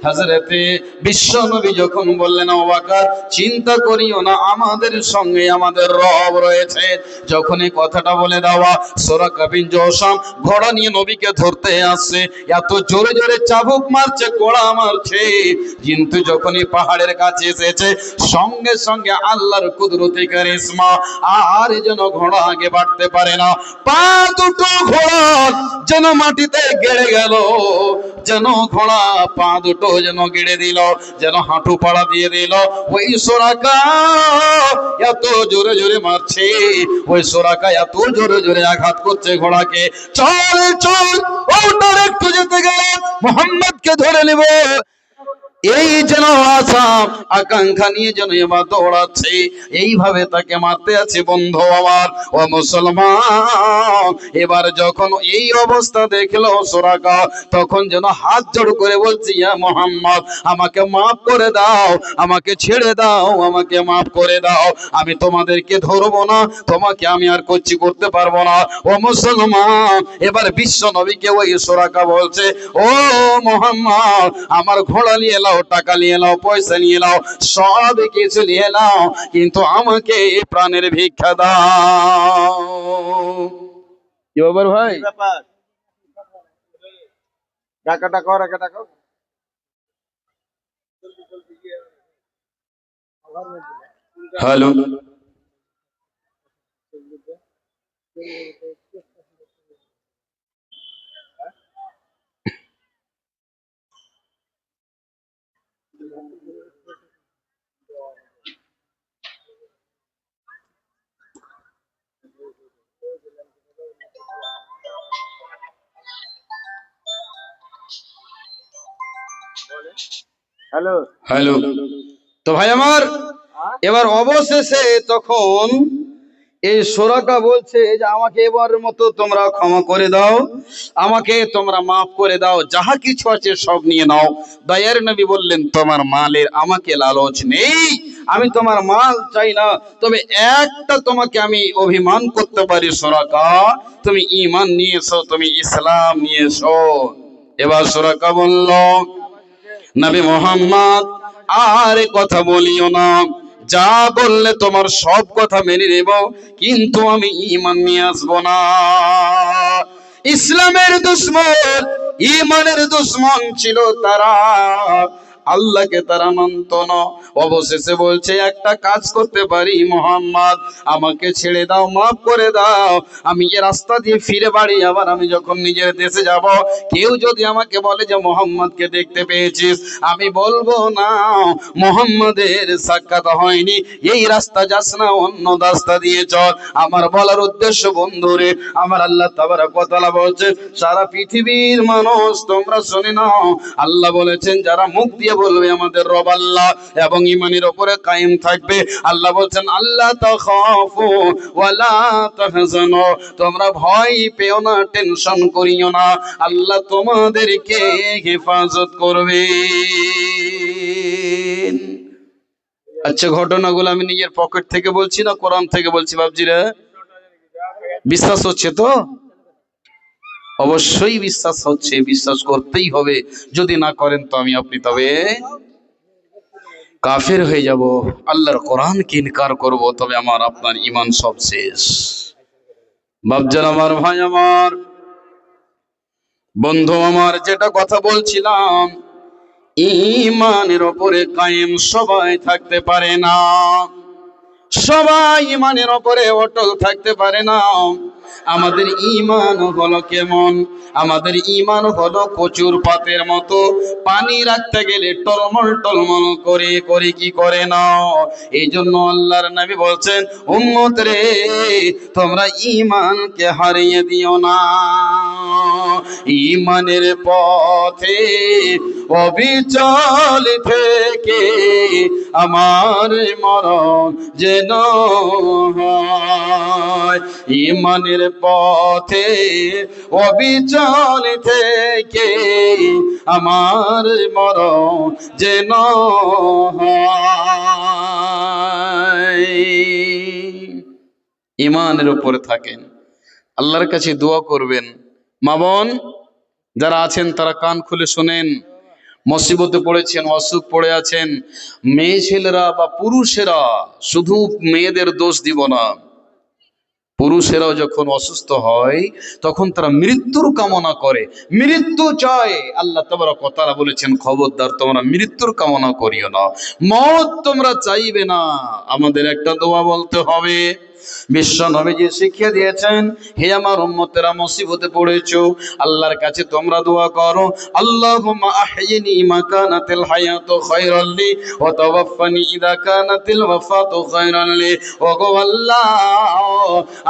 হযরতে বিশ্বনবী যখন বললেন আবু বকর চিন্তা করিও না, আমাদের সঙ্গে আমাদের রব রয়েছে। যখন এই কথাটা বলে দেওয়া, সুরাকা বিন জওশাম ঘোড়া নিয়ে নবীকে ধরতে আসছে, এত জোরে জোরে চাবুক মারছে, ঘোড়া মারছে, কিন্তু যখনই পাহাড়ের কাছে এসেছে সঙ্গে সঙ্গে আল্লাহর কুদরতি কারিশমা, আর যেন ঘোড়া আগে বাড়তে পারে না, পা দুটো ঘোড়ার যেন মাটিতে গেড়ে গেল, যেন ঘোড়া পা দুটো যেন গেড়ে দিল, যেন হাঁটু পাড়া দিয়ে দিল। ওই সুরাকা এত জোরে জোরে মারছে, ওই সুরাকা এত জোরে জোরে আঘাত করছে ঘোড়াকে। চল চল, ওটার একটু যেতে গেলে মোহাম্মদকে ধরে নেব, এই যেন আশা আকাঙ্ক্ষা নিয়ে যেন এবার দৌড়াচ্ছে, এইভাবে তাকে মারতে আছে। বন্ধু আমার ও মুসলমান, এবার যখন এই অবস্থা দেখলো সুরাকা, তখন যেন হাত জোড় করে বলছি, ইয়া মুহাম্মদ আমাকে মাফ করে দাও, আমাকে ছেড়ে দাও, আমাকে মাফ করে দাও, আমি তোমাদেরকে ধরবো না, তোমাকে আমি আর কিচ্ছু করতে পারবো না। ও মুসলমান, এবার বিশ্ব নবীকে ওই সুরাকা বলছে, ও মুহাম্মদ আমার ঘোড়া নিয়ে লাও, টাকা নিয়ে নাও, পয়সা নিয়ে নাও, সব কিছু নিয়ে নাও, কিন্তু আমাকে প্রাণের ভিক্ষা দাও। কি ব্যাপার ভাই? টাকা টাকা টাকা টাকা হ্যালো, হ্যালো হ্যালো। তো ভাই আমার, এবার অবশেষে তখন এই সুরাকা বলছে যে আমাকে এবারের মতো তোমরা ক্ষমা করে দাও, আমাকে তোমরা মাফ করে দাও, যাহা কিছু আছে সব নিয়ে নাও। দয়ার নবী বললেন, তোমার মালের আমাকে লালচ নেই, আমি তোমার মাল চাই না, তবে একটা তোমাকে আমি অভিমান করতে পারি সুরাকা, তুমি ঈমান নিয়ে এসো, তুমি ইসলাম নিয়ে এসো। এবার সুরাকা বলল, নবী মুহাম্মদ আর কথা বলিও না, যা বললে তোমার সব কথা মেনে নেব, কিন্তু আমি ঈমান নিয়ে আসবো না। ইসলামের দুশমন, ঈমানের দুশমন ছিল তারা, আল্লাহকে তারা মানত না। অবশেষে বলছে, একটা কাজ করতে পারি মুহাম্মদ, আমাকে ছেড়ে দাও, মাফ করে দাও, আমি এই রাস্তা দিয়ে ফিরে বাড়ি আবার আমি যখন নিজের দেশে যাব, কেউ যদি আমাকে বলে যে মুহাম্মদকে দেখতে পেয়েছিস, আমি বলবো না মুহাম্মদের সাক্ষাৎ হয়নি, এই রাস্তা যাস না, অন্য রাস্তা দিয়ে চল। আমার বলার উদ্দেশ্য বন্ধুরে আমার, আল্লাহ তাবারক ওয়া তাআলা বলছেন, সারা পৃথিবীর মানুষ তোমরা শুনে নাও, আল্লাহ বলেছেন যারা মুখ দিয়ে বলবে আমাদের রব আল্লাহ এবং ঈমানের উপরে কায়েম থাকবে, আল্লাহ বলছেন আল্লাহ তাখাফু ওয়ালা তাহজানু, তোমরা ভয় পেও না, টেনশন করিও না, আল্লাহ তোমাদেরকে হেফাজত করবে। আচ্ছা, ঘটনাগুলো আমি নিজের পকেট থেকে বলছি না কোরআন থেকে বলছি বাবজিরা? বিশ্বাস হচ্ছে তো? অবশ্যই বিশ্বাস হচ্ছে, বিশ্বাস করতেই হবে, যদি না করেন তো আমি আপনি তবে কাফের হয়ে যাব, আল্লাহর কোরআনকে ইনকার করব, তবে আমার আপনার ঈমান সব শেষ। বাপজান আমার, ভাই আমার, বন্ধু আমার, যেটা কথা বলছিলাম, ঈমানের উপরে কায়েম সবাই থাকতে পারে না, সবাই ঈমানের উপরে অটল থাকতে পারে না। আমাদের ঈমান হলো কেমন? আমাদের ঈমান হলো কচুর পাতের মতো, পানি রাখতে গেলে টলমল টলমল করে করে কি করে না। এই জন্য আল্লাহর নবী বলছেন, উম্মত রে তোমরা ঈমানকে হারিয়ে দিও না। ঈমানের পথে অবিচল থেকে আমার মরণ যেন হয়। ঈমানের পথে অবিচল থেকে আমার মরণ যেন হয়। ঈমানের উপরে থাকেন, আল্লাহর কাছে দোয়া করবেন। মা বোন যারা আছেন তারা কান খুলে শোনেন। মুসিবতে পড়েছেন, অসুখ পড়ে আছেন, মেয়ে ছেলেরা বা পুরুষেরা, শুধু মেয়েদের দোষ দিব না, পুরুষেরাও যখন অসুস্থ হয় তখন তারা মৃত্যুর কামনা করে, মৃত্যু চায়। আল্লাহ তাবারক ওয়া তাআলা বলেছেন, খবরদার তোমরা মৃত্যুর কামনা করিও না, মওত তোমরা চাইবে না। আমাদের একটা দোয়া বলতে হবে। বিশ্ব নবীজি শিখিয়ে দিয়েছেন, হে আমার উম্মতেরা, মুসিবতে পড়েছো, আল্লাহর কাছে তোমরা দোয়া করো, আল্লাহুম্মা আহইনি মা কানাতিল হায়াতু খায়রাল লি ওয়া তাওয়াফফানি ইযা কানাতিল ওয়াফাতু খায়রাল লি। ওগো আল্লাহ,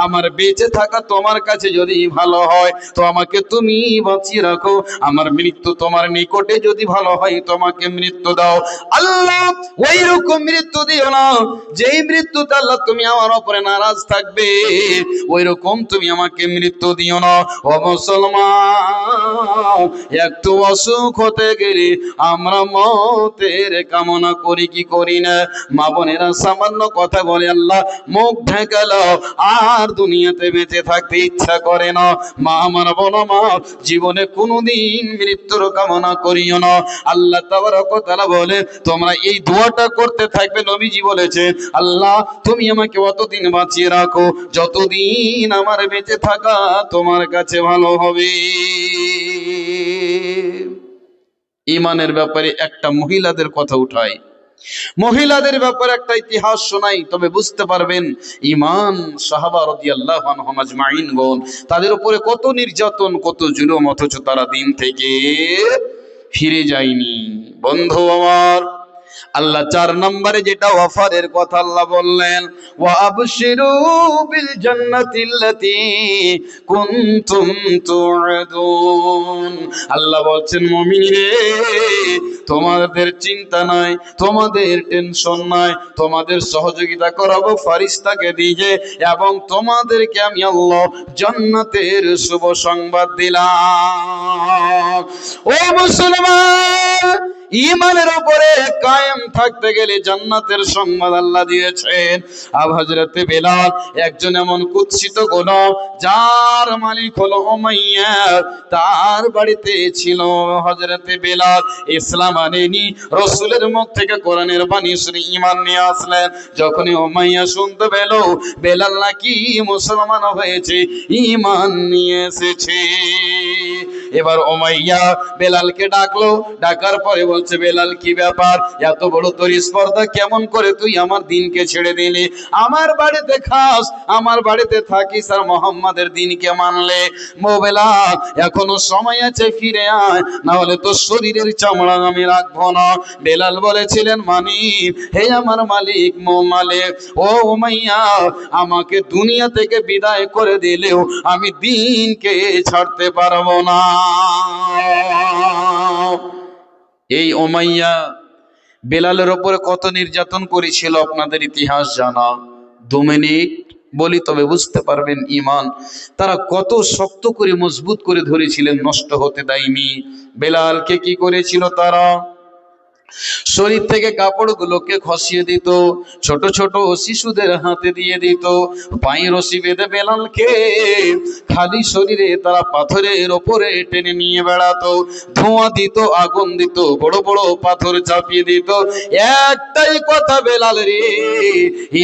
আমার বেঁচে থাকা তোমার কাছে যদি ভালো হয় তো আমাকে তুমি বাঁচিয়ে রাখো, আমার মৃত্যু তোমার নিকটে যদি ভালো হয় তোমাকে মৃত্যু দাও। আল্লাহ ওই রকম মৃত্যু দিও না যেই মৃত্যুতে আল্লাহ তুমি আমার উপরে নারাজ থাকবে, ওই রকম তুমি আমাকে মৃত্যু দিও না। ও মুসলমান, একটু অসুখ হতে গেলে আমরা মতের কামনা করি কি করি না? মা বোনেরা সামান্য কথা বলে আল্লাহ মুখ ঢেকালো, আর দুনিয়াতে বেঁচে থাকতে ইচ্ছা করে না। মা আমার, বোনো মা, জীবনে কোনোদিন মৃত্যুর কামনা করিও না। আল্লাহ তাবারক ওয়া তাআলা বলে তোমরা এই দোয়াটা করতে থাকবে। নবীজি বলেছেন, আল্লাহ তুমি আমাকে অতদিন বাঁচিয়ে রাখো যতদিন আমার বেঁচে থাকা তোমার কাছে ভালো হবে। ঈমানের ব্যাপারে একটা মহিলাদের কথা উঠাই, মহিলাদের ব্যাপারে একটা ইতিহাস শোনাই, তবে বুঝতে পারবেন ঈমান সাহাবা রাদিয়াল্লাহু আনহুম আজমাইন গণ, তাদের উপরে কত নির্যাতন, কত জুলুম, অথচ তারা দিন থেকে ফিরে যায়নি। বন্ধু আমার, আল্লাহ 4 নম্বরে যেটা অফারের কথা আল্লাহ বললেন, ওয়া আবশিরু বিল জান্নাতিল্লাতী কুনতুম তুআদুন। আল্লাহ বলছেন, মুমিনরে তোমাদের চিন্তা নাই, তোমাদের টেনশন নাই, তোমাদের সহযোগিতা করাবো ফেরেশতাকে দিয়ে, এবং তোমাদেরকে আমি আল্লাহ জান্নাতের শুভ সংবাদ দিলাম। ও মুসলমান, ঈমানের উপরে কায়েম থাকতে গেলে জান্নাতের সংবাদ আল্লাহ দিয়েছেন। আব হযরতে বেলাল একজন এমন কুৎসিত গোলাম, যার মালিক হলো উমাইয়া, তার বাড়িতে ছিল হযরতে বেলাল। ইসলাম আনেনি, রাসূলের মুখ থেকে কোরআনের বাণী শুনে ঈমান নিয়ে আসলেন। যখনই উমাইয়া শুনতে পেল বেলাল নাকি মুসলমান হয়েছে, ঈমান নিয়ে এসেছে, এবার উমাইয়া বেলালকে ডাকলো। ডাকার পরে বলছে, বেলাল কি ব্যাপার, এত বড় তোর স্পর্ধা, কেমন করে তুই আমার দিনকে ছেড়ে দিলি? আমার বাড়িতে খাস, আমার বাড়িতে থাকিস, আর মুহাম্মাদের দিনকে মানলে। মো বেলাল, এখনো সময় আছে, ফিরে আয়, না হলে তোর শরীরের চামড়া আমি রাখবো না। বেলাল বলেছিলেন, মালিক, হে আমার মালিক, মো মালিক, ও উমাইয়া, আমাকে দুনিয়া থেকে বিদায় করে দিলেও আমি দিনকে ছাড়তে পারবো না। এই উমাইয়া বেলালের উপরে কত নির্যাতন করেছিল আপনাদের ইতিহাস জানা। 2 মিনিট বলি তবে বুঝতে পারবেন ঈমান তারা কত শক্ত করে মজবুত করে ধরেছিলেন, নষ্ট হতে দেয়নি। বেলালকে কি করেছিল তারা? শরীর থেকে কাপড়গুলোকে খসিয়ে দিত, ছোট ছোট শিশুদের হাতে দিয়ে দিত, পায়ে রশি বেঁধে বেলালকে খালি শরীরে তারা পাথরের ওপরে টেনে নিয়ে বেড়াতো, ধোঁয়া দিত, আগুন দিত, বড় বড় পাথর চাপিয়ে দিত। একটাই কথা, বেলাল রে,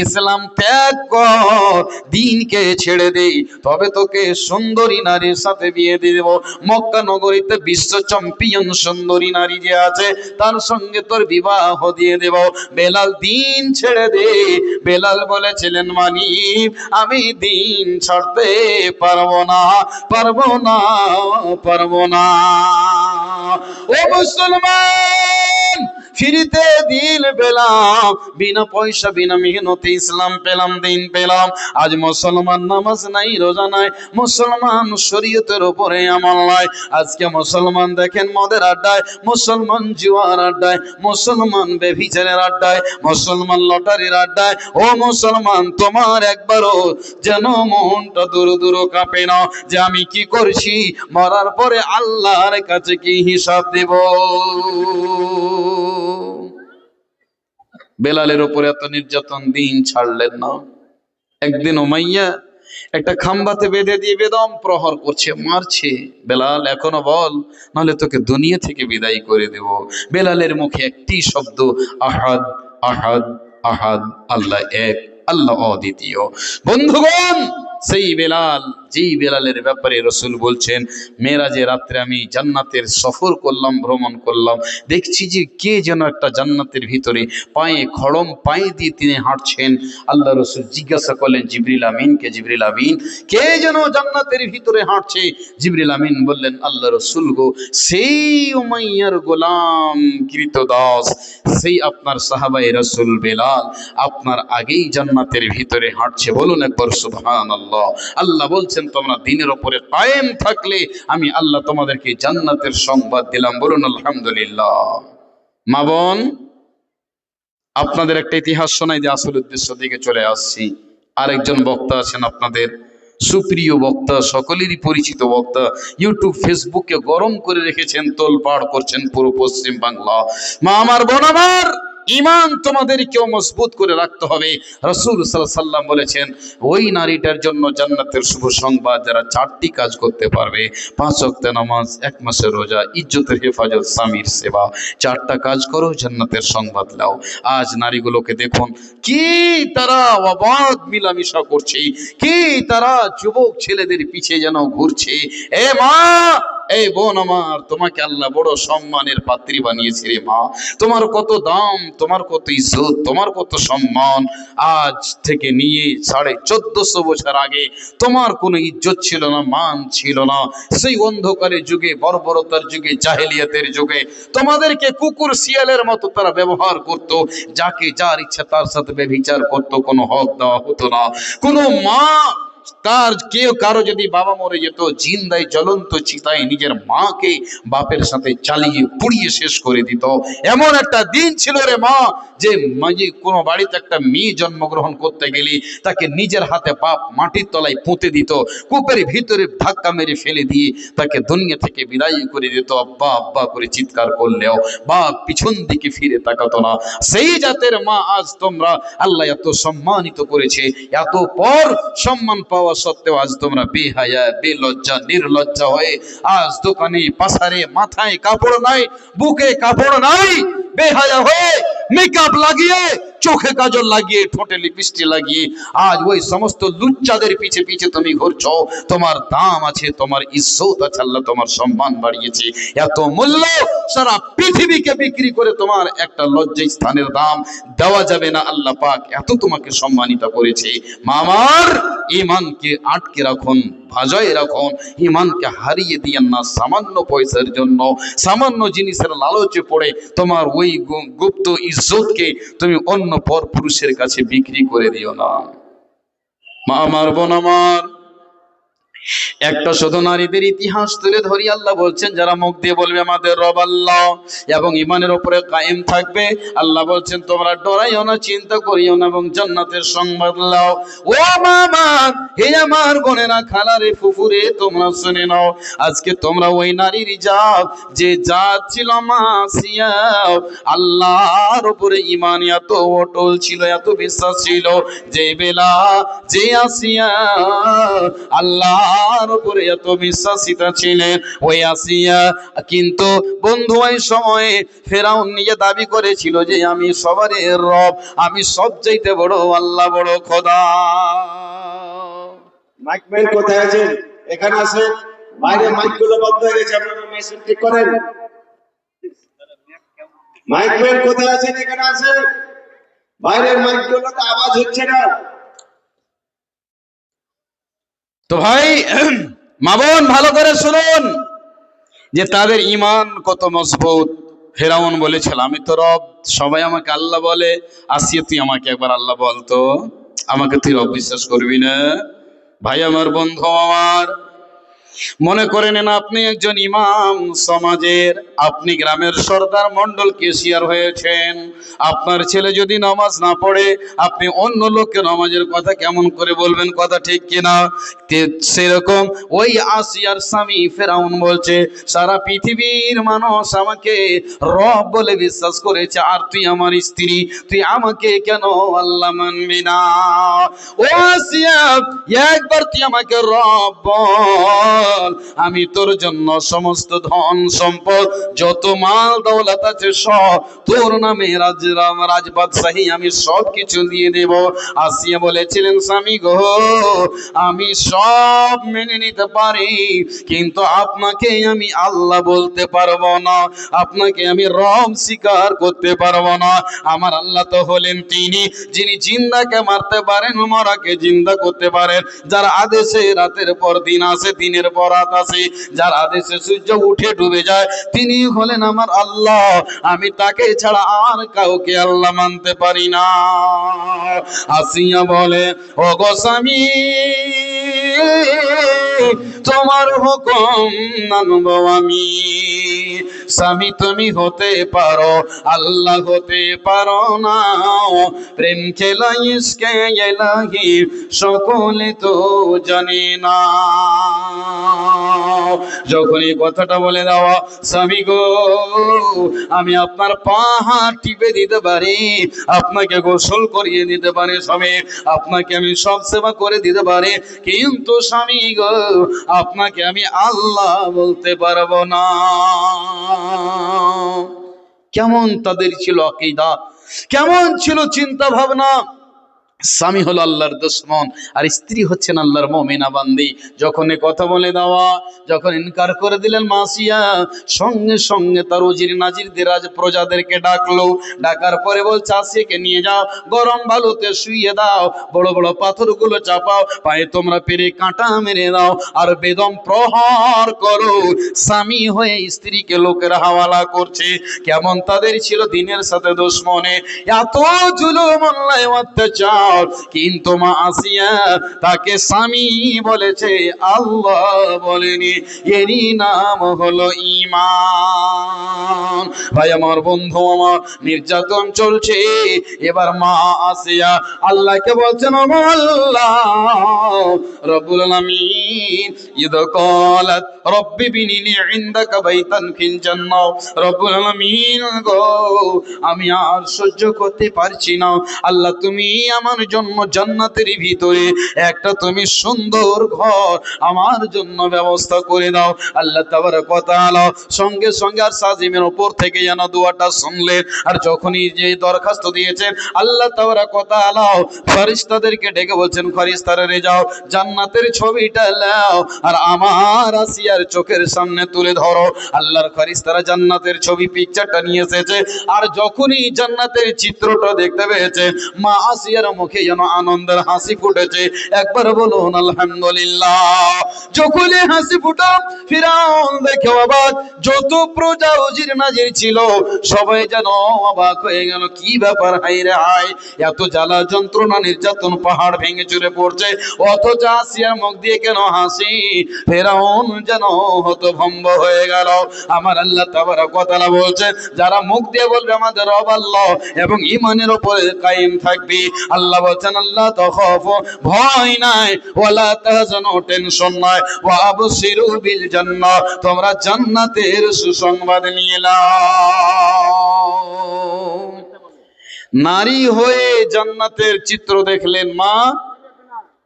ইসলাম ত্যাগ কর, দিনকে ছেড়ে দেই, তবে তোকে সুন্দরী নারীর সাথে বিয়ে দিয়ে দেব। মক্কা নগরীতে বিশ্ব চ্যাম্পিয়ন সুন্দরী নারী যে আছে, তার সঙ্গে তোর বিবাহ দিয়ে দেব। বেলাল দিন ছেড়ে দে। বেলাল বলেছিলেন, মালিক, আমি দিন ছাড়তে পারবো না, পারবো না, পারবো না। ও মুসলমান, ফ্রিতে দিন পেলাম, বিনা পয়সা বিনা মেহনতে ইসলাম পেলাম, দিন পেলাম। আজ মুসলমান নামাজ নাই, রোজা নাই, মুসলমান শরীয়তের উপরে আমল নাই। আজকে মুসলমান দেখেন মদের আড্ডায়, মুসলমান জুয়ার আড্ডায়, মুসলমান বেভিচারের আড্ডায়, মুসলমান লটারির আড্ডায়। ও মুসলমান, তোমার একবারও যেন মনটা দূর দূর কাঁপে না যে আমি কি করছি, মরার পরে আল্লাহর কাছে কি হিসাব দেব। বেলালের উপরে এত নির্যাতন দিন ছাড়লেন না। একদিন উমাইয়া একটা খাম্বাতে বেঁধে দিয়ে বেদম প্রহর করছে, মারছে। বেলাল এখনো বল, নাহলে তোকে দুনিয়া থেকে বিদায় করে দেব। বেলালের মুখে একটি শব্দ, আহাদ আহাদ আহাদ, আল্লাহ এক, আল্লাহ অদ্বিতীয়। বন্ধুগণ, সেই বেলাল, যেই বেলালের ব্যাপারে রাসূল বলছেন মেরাজে রাত্রে আমি জান্নাতের সফর করলাম, ভ্রমণ করলাম, দেখছি যে কে যেন একটা জান্নাতের ভিতরে পায়ে খড়ম পায়ে দিয়ে তিনি হাঁটছেন। আল্লাহ রাসূল জিজ্ঞাসা করলেন জিবরিল আমিনকে, জিবরিল আমিন, কে যেন জান্নাতের ভিতরে হাঁটছে? জিবরিল আমিন বললেন আল্লাহ রাসূল গো, সেই উমাইয়ার গোলাম কৃতদাস, সেই আপনার সাহাবায়ে রাসূল বেলাল আপনার আগেই জান্নাতের ভিতরে হাঁটছে। বলুন একবার সুবহানাল্লাহ। আল্লাহ বলছেন তোমরা দিনের উপরে কায়েম থাকলে আমি আল্লাহ তোমাদেরকে জান্নাতের সংবাদ দিলাম। বলুন আলহামদুলিল্লাহ। মা বোন, আপনাদের একটা ইতিহাস শোনাই যে আসল উদ্দেশ্য দিকে চলে আসছি। আরেকজন বক্তা আছেন আপনাদের সুপ্রিয় বক্তা, সকলেরই পরিচিত বক্তা, ইউটিউব ফেসবুকে গরম করে রেখেছেন, তোলপাড় করছেন পুরো পশ্চিম বাংলা। মা আমার, বোন আমার, ঈমান তোমাদেরকেও মজবুত করে রাখতে হবে। রাসূল সাল্লাল্লাহু আলাইহি ওয়াসাল্লাম বলেছেন ওই নারীটার জন্য জান্নাতের শুভ সংবাদ যারা চারটি কাজ করতে পারবে, 5 ওয়াক্ত নামাজ, 1 মাসের রোজা, ইজ্জতের হেফাজত, স্বামীর সেবা, 4টা কাজ করো, জান্নাতের সংবাদ নাও। আজ নারীগুলোকে দেখুন কি তারা অবাধ মিলামিশা করছে, কি তারা যুবক ছেলেদের পিছে যেন ঘুরছে। এ মা, এই বোন আমার, তোমাকে আল্লাহ বড় সম্মানের পাত্রী বানিয়েছে রে মা। তোমার কত দাম, তোমার কত ইজ্জত, তোমার কত সম্মান। আজ থেকে নিয়ে 1450 বছর আগে তোমার কোনো ইজ্জত ছিল না, মান ছিল না। সেই অন্ধকারের যুগে, বর্বরতার যুগে, জাহেলিয়াতের যুগে তোমাদেরকে কুকুর শিয়ালের মতো তারা ব্যবহার করত, যাকে যার ইচ্ছা তার সাথে ব্যভিচার করত, কোনো হক দেওয়া হতো না। কোনো মা, তার কেউ কারো যদি বাবা মরে যেত, জিন্দায় জ্বলন্ত চিতায় নিজের মাকে বাপের সাথে জ্বালিয়ে পুড়িয়ে শেষ করে দিত। এমন একটা দিন ছিল রে মা, যে মাঝে কোনো বাড়িতে একটা মেয়ে জন্মগ্রহণ করতে গেলে তাকে নিজের হাতে বাপ মাটির তলায় পুঁতে দিত, কূপের ভিতরে ধাক্কা মেরে ফেলে দিয়ে তাকে দুনিয়া থেকে বিদায় করে দিত। আব্বা আব্বা করে চিৎকার করলেও বাপ পিছন দিকে ফিরে তাকাতো না। সেই জাতের মা আজ তোমরা আল্লাহ এত সম্মানিত করেছে, এত পর সম্মান পাওয়া সত্ত্বেও আজ তোমরা বেহায়া, বেলজ্জা, নির্লজ্জা হয়ে আজ দোকানে পাসারে মাথায় কাপড় নাই, বুকে কাপড় নাই, বেহায়া হয়ে মেকআপ লাগিয়ে, চোখে কাজল লাগিয়ে, ঠোঁটে লিপস্টিক লাগিয়ে আজ ওই সমস্ত লুচ্চাদের পিছে পিছে তুমি ঘুরছো। তোমার দাম আছে, তোমার ইজ্জত আছে, আল্লাহ তোমার সম্মান বাড়িয়েছে। এত মূল্য সারা পৃথিবীকে বিক্রি করে তোমার একটা লজ্জায় স্থানের দাম দেওয়া যাবে না। আল্লাহ পাক এত তোমাকে সম্মানিত করেছে। মামার, ঈমানকে আটকে রাখুন, বাজায় রাখুন, ঈমানকে হারিয়ে দিয়েন না সামান্য পয়সার জন্য, সামান্য জিনিসের লালচে পড়ে তোমার ওই গুপ্ত ইজ্জতকে তুমি অন্য পর পুরুষের কাছে বিক্রি করে দিও না। মা আমার, বোন আমার, একটা শুধু নারীদের ইতিহাস তুলে ধরি। আল্লাহ বলছেন যারা মুখ দিয়ে বলবে আমাদের রব আল্লাহ এবং ঈমানের উপরে কায়েম থাকবে, আল্লাহ বলছেন তোমরা ডরাইও না, চিন্তা করিও না এবং জান্নাতের সংবাদ লাও। ও মামা, হে আমার বোনেরা, খালারে, ফুফুরে, তোমরা শুনে নাও, আজকে তোমরা ওই নারীর জাত, যে জাত ছিল মাসিয়া, আল্লাহর উপরে ঈমান এত অটল ছিল, এত বিশ্বাস ছিল, যে বেলা, যে আসিয়া আল্লাহর উপরে এত বিশ্বাসিতা ছিলেন। ওই আসিয়া কিন্তু বন্ধু ওই সময়ে ফেরাউন নিজে দাবি করেছিল যে আমি সবারই রব, আমি সবচাইতে বড়, আল্লাহ বড় খোদা। মাইকম্যান কোথায় আছেন? এখানে আছেন। বাইরে মাইকগুলো বন্ধ হয়ে গেছে, আপনারা মেশিন ঠিক করেন। মাইকম্যান কোথায় আছেন? এখানে আছেন। বাইরের মাইকগুলোতে আওয়াজ হচ্ছে না। তো ভাই মা বোন, ভালো করে শুনুন যে তাদের ঈমান কত মজবুত। ফেরাউন বলেছিল আমি তো রব, সবাই আমাকে আল্লাহ বলে, আসিয়া তুই আমাকে একবার আল্লাহ বলতো, আমাকে তুই রব বিশ্বাস করবি না? ভাই আমার, বন্ধু আমার, মনে করে নেন আপনি একজন ইমাম সমাজের, আপনি গ্রামের সর্দার মন্ডল কেশিয়ার হয়েছেন, আপনার ছেলে যদি নামাজ না পড়ে আপনি অন্য লোককে নামাজের কথা কেমন করে বলবেন? কথা ঠিক কিনা? সেরকম ওই আসিয়ার স্বামী ফেরাউন বলছে সারা পৃথিবীর মানুষ আমাকে রব বলে বিশ্বাস করেছে, আর তুই আমার স্ত্রী, তুই আমাকে কেন আল্লাহ মানবি না? ও আসিয়া, একবার তুই আমাকে রব বল, আমি তোর জন্য সমস্ত ধন সম্পদ যত মাল দৌলত আছে সব তোর নামে রাজবাদশাহী আমি সব কিছু দিয়ে দেব। আসিয়া বলেছিলেন স্বামী গো, আমি সব মেনে নিতে পারি, কিন্তু আপনাকে আমি আল্লাহ বলতে পারবো না, আপনাকে আমি রব স্বীকার করতে পারবো না। আমার আল্লাহ তো হলেন তিনি যিনি জিন্দাকে মারতে পারেন, মরাকে জিন্দা করতে পারেন, যার আদেশে রাতের পর দিন আসে, দিনের পর রাত আসে, যার আদেশে সূর্য উঠে ডুবে যায়, তিনি হলেন আমার আল্লাহ। আমি তাকে ছাড়া আর কাউকে আল্লাহ মানতে পারি না। আসিয়া বলে ও গো স্বামী, তোমার হুকুম মানব আমি। স্বামী তুমি হতে পারো, আল্লাহ হতে পারো না, প্রেম খেলা ইশকে ইলাহি সকলে তো জানে না। যখন এই কথাটা বলে দেওয়া, স্বামী গো আমি আপনার পা হাত টিপে দিতে পারি, আপনাকে গোসল করিয়ে দিতে পারি, স্বামী আপনাকে আমি সব সেবা করে দিতে পারি, কিন্তু স্বামী গো আপনাকে আমি আল্লাহ বলতে পারবো না। কেমন তাদের ছিল আকীদা, কেমন ছিল চিন্তা ভাবনা! স্বামী হলো আল্লাহর দুশমন আর স্ত্রী হচ্ছেন আল্লাহর মুমিনা বান্দি। যখন এ কথা বলে দেওয়া, যখন ইনকার করে দিলেন মাসিয়া, সঙ্গে সঙ্গে তার উজির নাজিরদের প্রজাদেরকে ডাকলো, ডাকার পরে বলছে আসিয়াকে নিয়ে যাও, গরম বালুতে শুইয়ে দাও, বড় বড় পাথরগুলো চাপাও, পায়ে তোমরা পেরে কাঁটা মেরে দাও, আর বেদম প্রহার করো। স্বামী হয়ে স্ত্রীকে লোকের হাওয়ালা করছে। কেমন তাদের ছিল দিনের সাথে দুশমনে, এত জুলুম অন্যায় অত্যাচার, কিন্তু মা আসিয়া তাকে স্বামী বলেছে, আল্লাহ বলেনি। এরই নাম হলো ঈমান। ভাই আমার, বন্ধু আমার, নির্যাতন চলছে। এবার মা আসিয়া আল্লাহকে বলছেন, ও আল্লাহ রব্বুল আলামিন, ইদ ক্বালাত রব্বি বিনিনি ইনদাকা বাইতান ফিল জান্নাহ, রব্বুল আলামিন গো আমি আর সহ্য করতে পারছি না, আল্লাহ তুমি আমার জন্য জান্নাতের ভিতরে একটা তুমি সুন্দর ঘর আমার জন্য ব্যবস্থা করে দাও। আল্লাহ তাবারক ওয়া তাআলা সঙ্গে সঙ্গে আর সাজিমের উপর থেকে যেন দোয়াটা শুনলেন, আর যখনই যে দরখাস্ত দিয়েছেন আল্লাহ তাবারক ওয়া তাআলা ফেরেশতাদেরকে ডেকে বলছেন, ফেরেশতারা রে যাও, জান্নাতের ছবিটা নাও আর আমার আসিয়ার চোখের সামনে তুলে ধরো। আল্লাহর ফেরেশতারা জান্নাতের ছবি, পিকচারটা নিয়ে এসেছে, আর যখনই জান্নাতের চিত্রটা দেখতে পেয়েছে, মা আসিয়ার মুখে যেন আনন্দের হাসি ফুটেছে। একবার বলুন আলহামদুলিল্লাহ। যখনই হাসি ফুটা, ফিরাউন দেখে অবাক, যত প্রজা উজির নাজির ছিল সবাই যেন অবাক হয়ে গেল, কি ব্যাপার, হাই রে হাই, এত জ্বালা যন্ত্রণা নির্যাতন পাহাড় ভেঙে চুরে পড়ছে, অথচ আসিয়ার মুখ দিয়ে কেন হাসি? ফিরাউন যেন হতভম্ব হয়ে গেল। আমার আল্লাহ তাবারক ওয়া তাআলা বলছে, যারা মুখ দিয়ে বলবে আমাদের রব আল্লাহ এবং ঈমানের উপরে কায়েম থাকবে, আল্লাহ বলছেন আল্লাহ তাখাফু, ভয় নাই, ওয়ালা তাহজানু, টেনশন নাই, ওয়া আবশিরু বিল জান্নাহ, তোমরা জান্নাতের সুসংবাদ নিয়ে নাও। নারী হয়ে জান্নাতের চিত্র দেখলেন মা।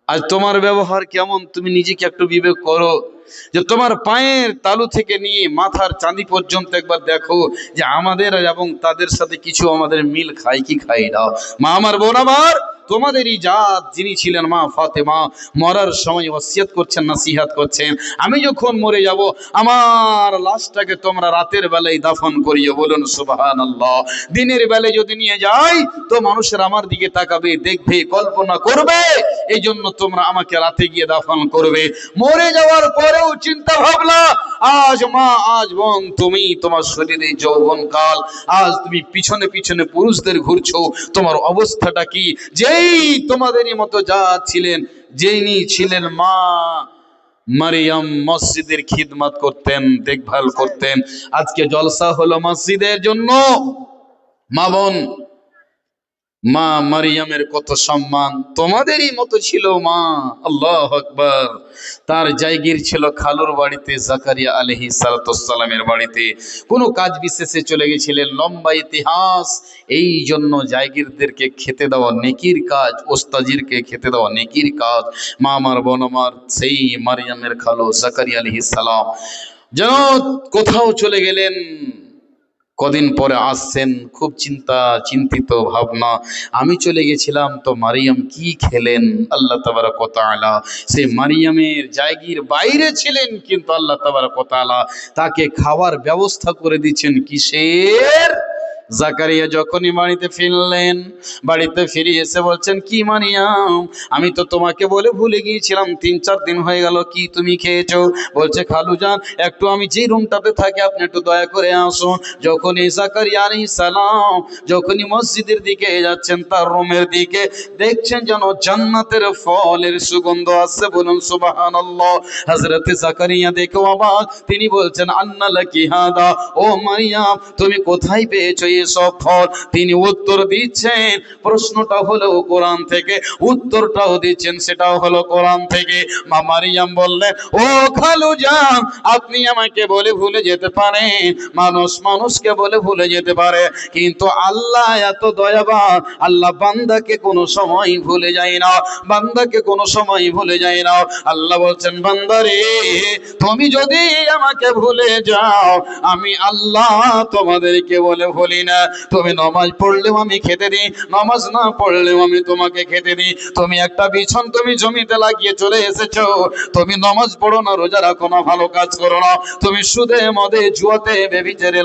আজ তোমার ব্যবহার কেমন, তুমি নিজেকে একটু বিবেক করো, যে তোমার পায়ের তালু থেকে নিয়ে মাথার চাঁদি পর্যন্ত একবার দেখো যে আমাদের এবং তাদের সাথে কিছু আমাদের মিল খাই কি খাই না। মা আমার, বোন আমার, তোমাদেরই জাত যিনি ছিলেন মা ফাতেমা, মরার সময় ওসিয়ত করছেন, নসিহত করছেন, আমি যখন মরে যাব আমার লাশটাকে তোমরা রাতের বেলায় দাফন করিও। বলুন সুবহানাল্লাহ। দিনের বেলায় যদি নিয়ে যাই তো মানুষের আমার দিকে তাকাবে, দেখবে, কল্পনা করবে, এই জন্য তোমরা আমাকে রাতে গিয়ে দাফন করবে। মরে যাওয়ার পরে পরেও চিন্তা ভাবনা, আজ মা আজ বোন তুমি তোমার শরীরে যৌবন কাল, আজ তুমি পিছনে পিছনে পুরুষদের ঘুরছো, তোমার অবস্থাটা কি? যেই তোমাদেরই মতো যা ছিলেন, যিনি ছিলেন মা মারিয়াম, মসজিদের খিদমত করতেন, দেখভাল করতেন। আজকে জলসা হলো মসজিদের জন্য। মা বোন, মা মারিয়ামের কত সম্মান, তোমাদেরই মতো ছিল মা। আল্লাহু আকবার। তার জায়গির ছিল খালুর বাড়িতে, জাকারিয়া আলাইহিস সালামের বাড়িতে। কোনো কাজ বিশেষে চলে গেছিলেন, লম্বা ইতিহাস। এই জন্য জায়গিরদেরকে খেতে দেওয়া নেকির কাজ, ওস্তাজিরকে খেতে দেওয়া নেকির কাজ। মা আমার বোন আমার, সেই মারিয়ামের খালু জাকারিয়া আলাইহিস সালাম যেন কোথাও চলে গেলেন, কদিন পরে আসছেন, খুব চিন্তিত ভাবনা, আমি চলে গেছিলাম তো মারিয়াম কি খেলেন? আল্লাহ তাবারক ওয়া তাআলা সেই মারিয়ামের জায়গির বাইরে ছিলেন, কিন্তু আল্লাহ তাবারক ওয়া তাআলা তাকে খাওয়ার ব্যবস্থা করে দিচ্ছেন। কিসের? জাকারিয়া যখনই বাড়িতে ফিরলেন, বাড়িতে ফিরে এসে বলছেন, কি মারিয়াম, আমি তো তোমাকে বলে ভুলে গিয়েছিলাম, 3-4 দিন হয়ে গেল, কি তুমি খেয়েছো? বলছে, খালুজান একটু আমি যে রুমটাতে থাকি আপনি একটু দয়া করে আসুন। যখনই জাকারিয়া আলাইহিস সালাম যখনই মসজিদের দিকে যাচ্ছেন, তার রুমের দিকে দেখছেন যেন জান্নাতের ফলের সুগন্ধ আসছে। বলুন সুবহানাল্লাহ। হযরতে জাকারিয়া দেখে অবাক, তিনি বলছেন, আন্না লাকি হাদা, ও মারিয়াম তুমি কোথায় পেয়েছো সব ফল? তিনি উত্তর দিচ্ছেন, প্রশ্নটা হলো কোরআন থেকে, উত্তরটাও দিচ্ছেন সেটাও হলো কোরআন থেকে। মা মারিয়াম বললেন, ও খালুজান আপনি আমাকে বলে ভুলে যেতে পারেন, মানুষ মানুষকে বলে ভুলে যেতে পারে, কিন্তু আল্লাহ এত দয়াবান, আল্লাহ বান্দাকে কোনো সময় ভুলে যায় না, বান্দাকে কোনো সময় ভুলে যায় না। আল্লাহ বলছেন, বান্দারে তুমি যদি আমাকে ভুলে যাও, আমি আল্লাহ তোমাদেরকে বলে ভুলি না। তুমি নামাজ পড়লেও আমি খেতে দিই, নামাজ না পড়লেও আমি তোমাকে খেতে দিই। তুমি একটা বিছন তুমি জমিতে লাগিয়ে চলে এসেছো, তুমি নামাজ পড়ো না, রোজা রাখো না, ভালো কাজ করো না, তুমি সুদে মদে জুয়াতে বেবিচারে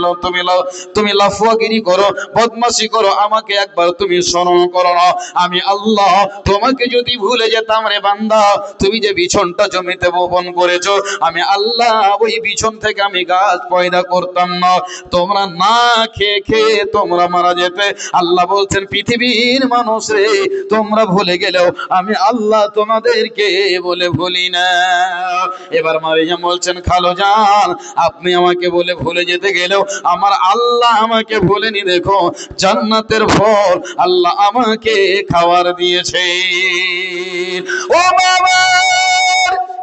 তুমি লাফুয়াগিরি করো, বদমাশি করো, আমাকে একবার তুমি স্মরণ করো না। আমি আল্লাহ তোমাকে যদি ভুলে যেতাম রে বান্দা, তুমি যে বিছনটা জমিতে বপন করেছো, আমি আল্লাহ ওই বিছন থেকে আমি গাছ পয়দা করতাম না, তোমরা না খেয়ে খেয়ে তোমরা মারা যেতে। আল্লাহ বলছেন, পৃথিবীর মানুষ রে, তোমরা ভুলে গেলেও আমি আল্লাহ তোমাদেরকে বলে ভুলি না। এবার মারিয়াম বলছেন, খালুজান আপনি আমাকে বলে ভুলে যেতে গেলেও আমার আল্লাহ আমাকে ভুলেনি, দেখো জান্নাতের ফল আল্লাহ আমাকে খাওয়ার দিয়েছে। ও বাবা,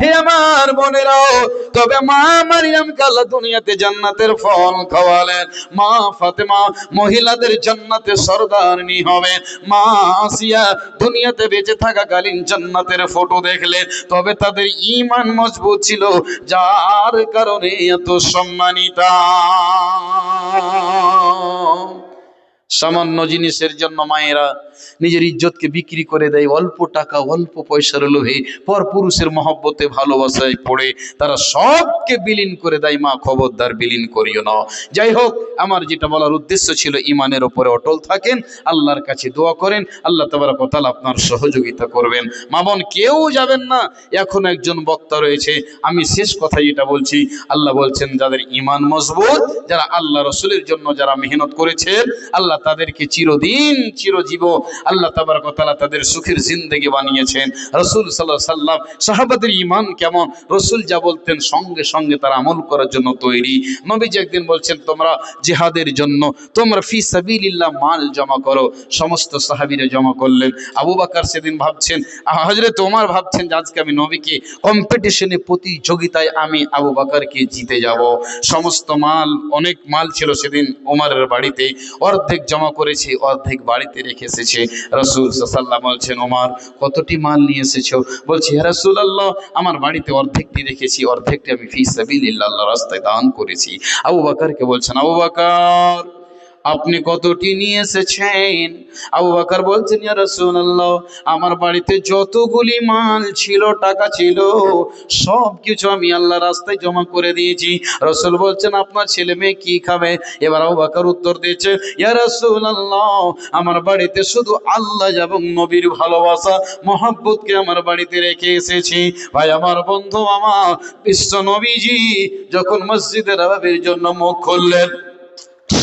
হে আমার বোনেরাও, তবে মা মারিয়ামকে আল্লাহ দুনিয়াতে জান্নাতের ফল খাওয়ালেন। মা ফাতেমা মহিলাদের জান্নাতে সরদারনি হবে। মা আসিয়া দুনিয়াতে বেঁচে থাকাকালীন জান্নাতের ফটো দেখলেন, তবে তাদের ঈমান মজবুত ছিল, যার কারণে এত সম্মানিতা। সামান্য জিনিসের জন্য মায়েরা নিজের ইজ্জতকে বিক্রি করে দেয়, অল্প টাকা অল্প পয়সার লোভে, পর পুরুষের মহব্বতে ভালোবাসায় পড়ে তারা সবকে বিলীন করে দেয়। মা খবরদার বিলীন করিও না। যাই হোক, আমার যেটা বলার উদ্দেশ্য ছিল, ইমানের ওপরে অটল থাকেন, আল্লাহর কাছে দোয়া করেন, আল্লাহ তাবারক ওয়া তাআলা আপনার সহযোগিতা করবেন। মা বোন কেউ যাবেন না, এখন একজন বক্তা রয়েছে, আমি শেষ কথা যেটা বলছি, আল্লাহ বলছেন যাদের ইমান মজবুত, যারা আল্লাহ রসুলের জন্য যারা মেহনত করেছেন, আল্লাহ তাদেরকে চিরদিন চিরজীব আল্লাহ তাবারক ওয়া তাআলা তাদের সুখের জিন্দেগি বানিয়েছেন। রাসূল সাল্লাল্লাহু আলাইহি সাল্লাম সাহাবাদের ঈমান কেমন, রাসূল যা বলতেন সঙ্গে সঙ্গে তারা আমল করার জন্য তৈরি। নবীজি একদিন বলছেন, তোমরা জিহাদের জন্য তোমরা ফি সাবিলিল্লাহ মাল জমা করো। সমস্ত সাহাবীরা জমা করলেন। আবু বকর সেদিন ভাবছেন, হযরত ওমর ভাবছেন যে আজকে আমি নবীকে কম্পিটিশনে, প্রতিযোগিতায় আমি আবু বকরকে জিতে যাব। সমস্ত মাল, অনেক মাল ছিল সেদিন ওমরের বাড়িতে, অর্ধেক জমা করেছে, অর্ধেক বাড়িতে রেখে এসেছে। রাসূল সাল্লাল্লাহু আলাইহি ওয়াসাল্লাম বলছেন, ওমর কতটি মাল নিয়ে এসেছো? বলছে, ইয়া রাসূলুল্লাহ আমার বাড়িতে অর্ধেকটি রেখেছি, অর্ধেকটি আমি ফি সাবিলিল্লাহ আল্লাহর রাস্তায় দান করেছি। আবু বকরকে বলছেন, আবু বকর আপনি কতটি নিয়ে এসেছেন? আবু বকর বলছেন, ইয়া রাসূলুল্লাহ, আমার বাড়িতে যতগুলি মাল ছিল, টাকা ছিল, সব কিছু আমি আল্লাহর রাস্তায় জমা করে দিয়েছি। রাসূল বলছেন, আপনার ছেলে মেয়ে কি খাবে? এবার আবু বকর উত্তর দিয়েছে, ইয়া রাসূলুল্লাহ, আমার বাড়িতে শুধু আল্লাহ এবং নবীর ভালোবাসা মহব্বতকে আমার বাড়িতে রেখে এসেছি। ভাই আমার, বন্ধু আমার, বিশ্ব নবীজি যখন মসজিদে নববীর জন্য মুখ খুললেন,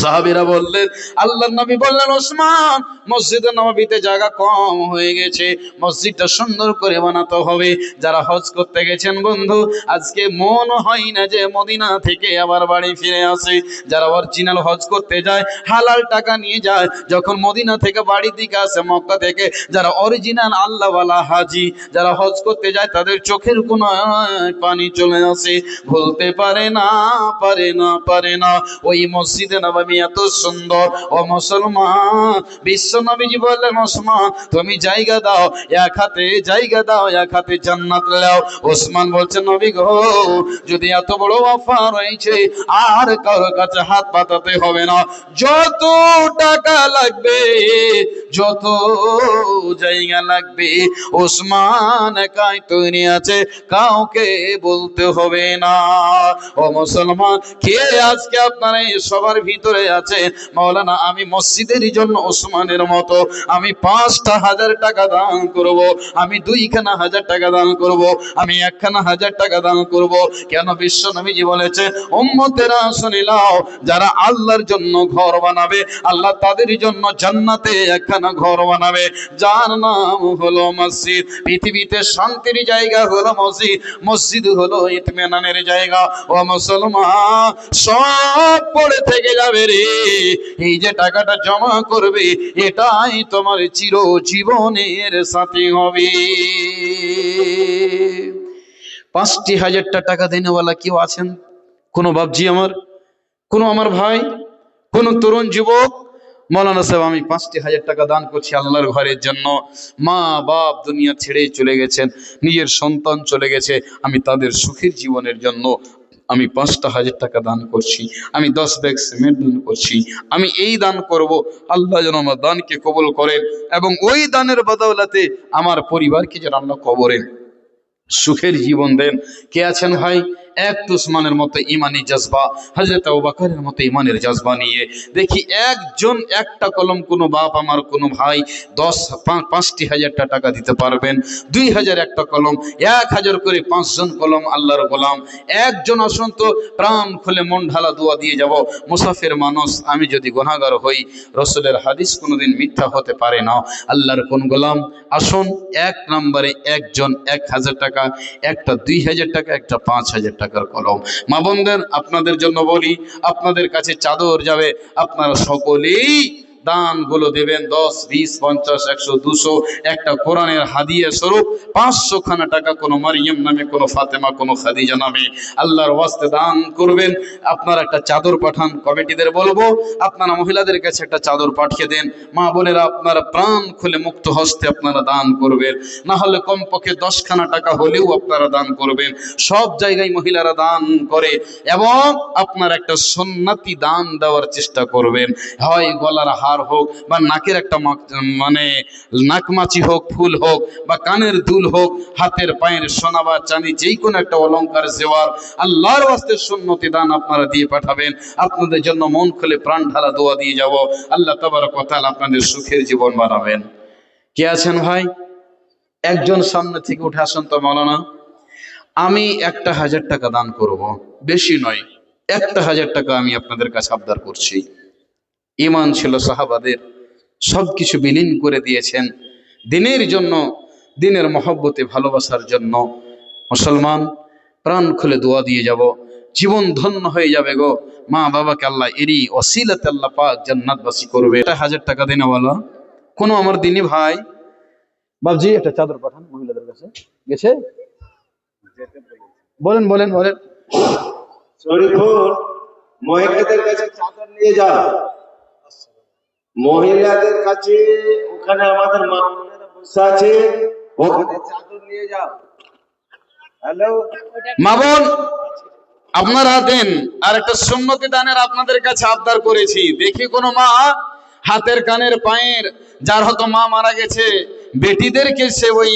সাহাবীরা বললেন, আল্লাহর নবী বললেন, ওসমান, মসজিদে নববীতে জায়গা কম হয়ে গেছে, মসজিদটা সুন্দর করে বানাতে হবে। যারা হজ করতে গেছেন বন্ধু, আজকে মন হয় না যে মদিনা থেকে আবার বাড়ি ফিরে আসে। যারা অরিজিনাল হজ করতে যায়, হালাল টাকা নিয়ে যায়, যখন মদিনা থেকে বাড়ির দিকে আসে, মক্কা থেকে, যারা অরিজিনাল আল্লাহওয়ালা হাজি, যারা হজ করতে যায়, তাদের চোখের কোণায় পানি চলে আসে, ভুলতে পারে না, পারে না, পারে না। ওই মসজিদে নববী এত সুন্দর। ও মুসলমান, বিশ্ব নবীজি বললেন, ওসমান, তুমি জায়গা দাও, এক হাতে জায়গা দাও, এক হাতে জান্নাত নাও। ওসমান বলছে, নবী গো, যদি এত বড় অফার রয়েছে, আর কারোর কাছে হাত পাতাতে হবে না, যত টাকা লাগবে, যত জায়গা লাগবে, ওসমান একাই তৈরি আছে, কাউকে বলতে হবে না। ও মুসলমান, কে আজকে আপনারা এই সবার ভিতরে আছে, মাওলানা, আমি মসজিদের জন্য ওসমানের মতো আমি 5,000 টাকা দান করব, আমি 2,000 টাকা দান করব, আমি 1,000 টাকা দান করব। কেন? বিশ্ব নবীজি বলেছে, উম্মতেরা শুনে নাও, যারা আল্লাহর জন্য ঘর বানাবে, আল্লাহ তাদের জন্য জান্নাতে একখানা ঘর বানাবে, যার নাম হলো মসজিদ। পৃথিবীতে শান্তির জায়গা হলো মসজিদ, মসজিদ হলো ইতমিনানের জায়গা। ও মুসলমান, সব পড়ে থেকে যাবে রে, এই যে টাকাটা জমা করবে, এটাই তোমার চিরজীবনের সাথী হবে। 5,000 টাকা দেনেওয়ালা কেউ আছেন? কোনো বাপজি আমার, কোনো আমার ভাই, কোনো তরুণ যুবক, মৌলানা সাহেব, আমি 5,000 টাকা দান করছি আল্লাহর ঘরের জন্য, মা বাপ দুনিয়া ছেড়ে চলে গেছেন, নিজের সন্তান চলে গেছে, আমি তাদের সুখের জীবনের জন্য আমি 5,000 টাকা দান করছি, আমি 10 ব্যাগ সিমেন্ট দান করছি, আমি এই দান করব। আল্লাহ যেন আমার দানকে কবুল করেন, এবং ওই দানের বদৌলতে আমার পরিবারকে যেন আল্লাহ কবরেন সুখের জীবন দেন। কে আছেন ভাই? এক উসমানের মতো ইমানি জজবা, হযরত আবু বকরের মতো ইমানের জজবা নিয়ে দেখি, একজন একটা কলম, কোনো বাপ আমার, কোনো ভাই 5,000 টাকা দিতে পারবেন? 2,000 একটা কলম, 1,000 করে 5 জন কলম, আল্লাহর গোলাম একজন আসুন তো, প্রাণ খুলে মন ঢালা দোয়া দিয়ে যাব। মুসাফির মানুষ, আমি যদি গুনাহগার হই, রসুলের হাদিস কোনোদিন মিথ্যা হতে পারে না। আল্লাহর কোন গোলাম, আসুন, 1 নম্বরে একজন 1,000 টাকা, একটা 2,000 টাকা, একটা 5,000 টাকার কলম। মা বোনদের, আপনাদের জন্য বলি, আপনাদের কাছে চাদর যাবে, আপনারা সকলেই দানগুলো দেবেন, 10, 20, 50, 100, 200, একটা কোরআনের হাদিয়া স্বরূপ 500 খানা টাকা, কোনো মারিয়াম নামে, কোনো ফাতেমা, কোনো খাদিজা নামে, আল্লাহর ওয়াস্তে দান করবেন। আপনারা একটা চাদর পাঠান, কমিটিদের বলবো, আপনারা মহিলাদের কাছে একটা চাদর পাঠিয়ে দেন। মা বোনেরা, আপনারা প্রাণ খুলে মুক্ত হস্তে আপনারা দান করবেন, না হলে কমপক্ষে 10 খানা টাকা হলেও আপনারা দান করবেন। সব জায়গায় মহিলারা দান করে, এবং আপনারা একটা সুন্নতি দান দেওয়ার চেষ্টা করবেন, হয় গলার হার হোক, বা নাকের একটা মানে নাকমাছি হোক, ফুল হোক, বা কানের দুল হোক, হাতের পায়ের সোনা বা চাঁদি, যেই কোনো একটা অলংকার জেওয়ার, আল্লাহর ওয়াস্তে সুন্নতি দান আপনারা দিয়ে পাঠাবেন। আপনাদের জন্য মন খুলে প্রাণ ঢালা দোয়া দিয়ে যাব, আল্লাহ তাবারক ওয়া তাআলা আপনাদের সুখের জীবন বানাবেন। কে আছেন ভাই? একজন সামনে থেকে উঠে আসুন তো। মাওলানা, আমি 1,000 টাকা দান করব, বেশি নয়, 1,000 টাকা আমি আপনাদের কাছে আবদার করছি। ঈমান ছিল সাহাবাদের, সবকিছু বিলীন করে দিয়েছেন দিনের জন্য, দিনের মহব্বতে ভালোবাসার জন্য। মুসলমান, প্রাণ খুলে দোয়া দিয়ে যাব, জীবন ধন্য হয়ে যাবে গো। মা বাবাকে আল্লাহ এরই ওসিলাতে আল্লাহ পাক জান্নাতবাসী করবে। 1,000 টাকা দেনা বলো, কোনো আমার দিনী ভাই, বাবজি একটা চাদর পাঠান মহিলাদের কাছে। গেছে? বলেন বলেন বলেন। শরীফুল, মহিলাদের কাছে চাদর নিয়ে যাও, মহিলাদের কাছে, ওখানে আমাদের মা বোনেরা বসে আছে, ওখানে চাদর নিয়ে যাও। হ্যালো মা বোন, আপনারা দেন। আর একটা সুন্নতি দানের আপনাদের কাছে আবদার করেছি, দেখি কোনো মা হাতের কানের পায়ের, যার হয়তো মা মারা গেছে, বেটিদেরকে সে ওই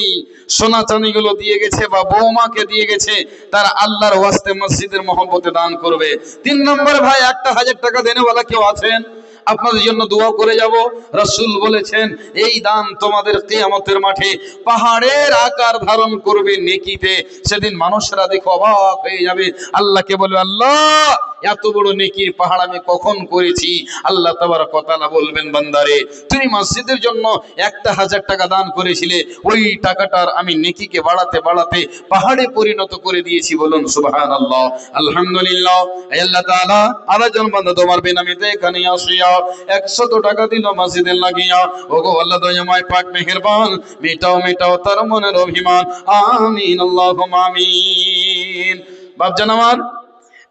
সোনা চাঁদি গুলো দিয়ে গেছে বা বৌমাকে দিয়ে গেছে, তারা আল্লাহর ওয়াস্তে মসজিদের মহব্বতে দান করবে। 3 নম্বর ভাই, 1000 টাকা দেনেওয়ালা কেউ আছেন? আপনাদের জন্য দোয়া করে যাব। রাসূল বলেছেন এই দান তোমাদের কিয়ামতের মাঠে পাহাড়ের আকার ধারণ করবে নেকিতে। সেদিন মানুষরা দেখে অবাক হয়ে যাবে, আল্লাহকে বলবে, আল্লাহ এত বড় নেকির পাহাড় আমি কখন করেছি? আল্লাহ তাবারক ওয়া তাআলা বলবেন, বান্দারে তুমি মসজিদের জন্য 1000 টাকা দান করেছিলে, ওই টাকাটার আমি নেকিকে বাড়াতে বাড়াতে পাহাড়ে পরিণত করে দিয়েছি। বলুন সুবহানাল্লাহ, আলহামদুলিল্লাহ। আল্লাহ তাআলা আরেকজন বান্দা তোমার বেনামিতে এখানে আসিয়া 100 টাকা দিল মসজিদে লাগিয়া। ওগো আল্লাহ দয়াময় পাক মেহেরবান, মেটাও মেটাও তার মনের অভিমান। আমিন আল্লাহুম্মা আমিন। বাপজান আমার,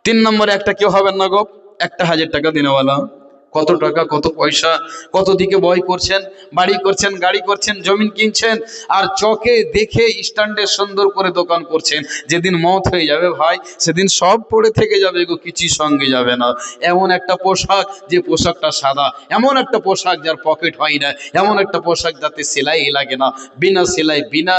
3 নম্বরে একটা কেউ হবেন না গো 1000 টাকা দিনেওয়ালা। কত টাকা, কত পয়সা, কত দিকে বয় করছেন, বাড়ি করছেন, গাড়ি করছেন, জমিন কিনছেন, আর চকে দেখে স্ট্যান্ডে সুন্দর করে দোকান করছেন। যেদিন মত হয়ে যাবে ভাই, সেদিন সব পড়ে থেকে যাবে গো, কিছুই সঙ্গে যাবে না। এমন একটা পোশাক, যে পোশাকটা সাদা, এমন একটা পোশাক যার পকেট হয় না, এমন একটা পোশাক যাতে সেলাই লাগে না, বিনা সেলাই বিনা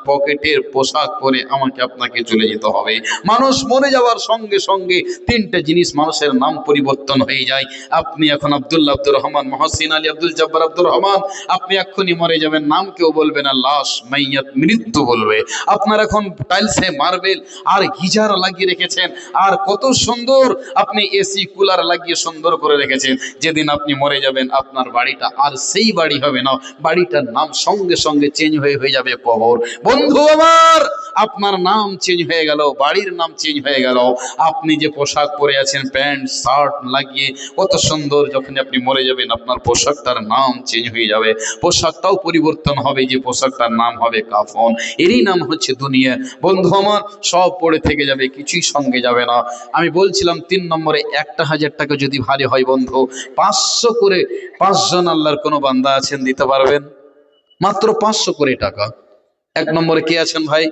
পকেটের পোশাক পরে আমাকে আপনাকে চলে যেতে হবে। মানুষ মরে যাওয়ার সঙ্গে সঙ্গে 3টে জিনিস মানুষের নাম পরিবর্তন হয়ে যায়। আপনি এখন আব্দুল্লাহ আব্দুর রহমান, মহসিন আলী, আব্দুল জব্বার আব্দুর রহমান, আপনি এক্ষুনি মরে যাবেন, নাম কেউ বলবে না, লাশ মাইয়াত মৃত্যু বলবে। আপনার এখন টাইলসে মার্বেল আর গিজার লাগিয়ে রেখেছেন, আর কত সুন্দর আপনি এসি কুলার লাগিয়ে সুন্দর করে রেখেছেন। যেদিন আপনি মরে যাবেন, আপনার বাড়িটা আর সেই বাড়ি হবে না, বাড়িটার নাম সঙ্গে সঙ্গে চেঞ্জ হয়ে যাবে কবর। বন্ধু আমার, আপনার নাম চেঞ্জ হয়ে গেল, বাড়ির নাম চেঞ্জ হয়ে গেল। আপনি যে পোশাক পরে আছেন, প্যান্ট শার্ট লাগিয়ে কত সুন্দর, যখন আপনি মরে যাবেন আপনার পোশাকটার নাম চেঞ্জ হয়ে যাবে, পোশাকটাও পরিবর্তন হবে, যে পোশাকটার নাম হবে কাফন। এরই নাম হচ্ছে দুনিয়া। বন্ধু আমার, সব পড়ে থেকে যাবে, কিছুই সঙ্গে যাবে না। আমি বলছিলাম 3 নম্বরে 1000 টাকা যদি ভারী হয় বন্ধু, 500 করে 5 জন আল্লাহর কোনো বান্দা আছেন দিতে পারবেন? মাত্র 500 করে টাকা। 1 নম্বরে কে আছেন ভাই?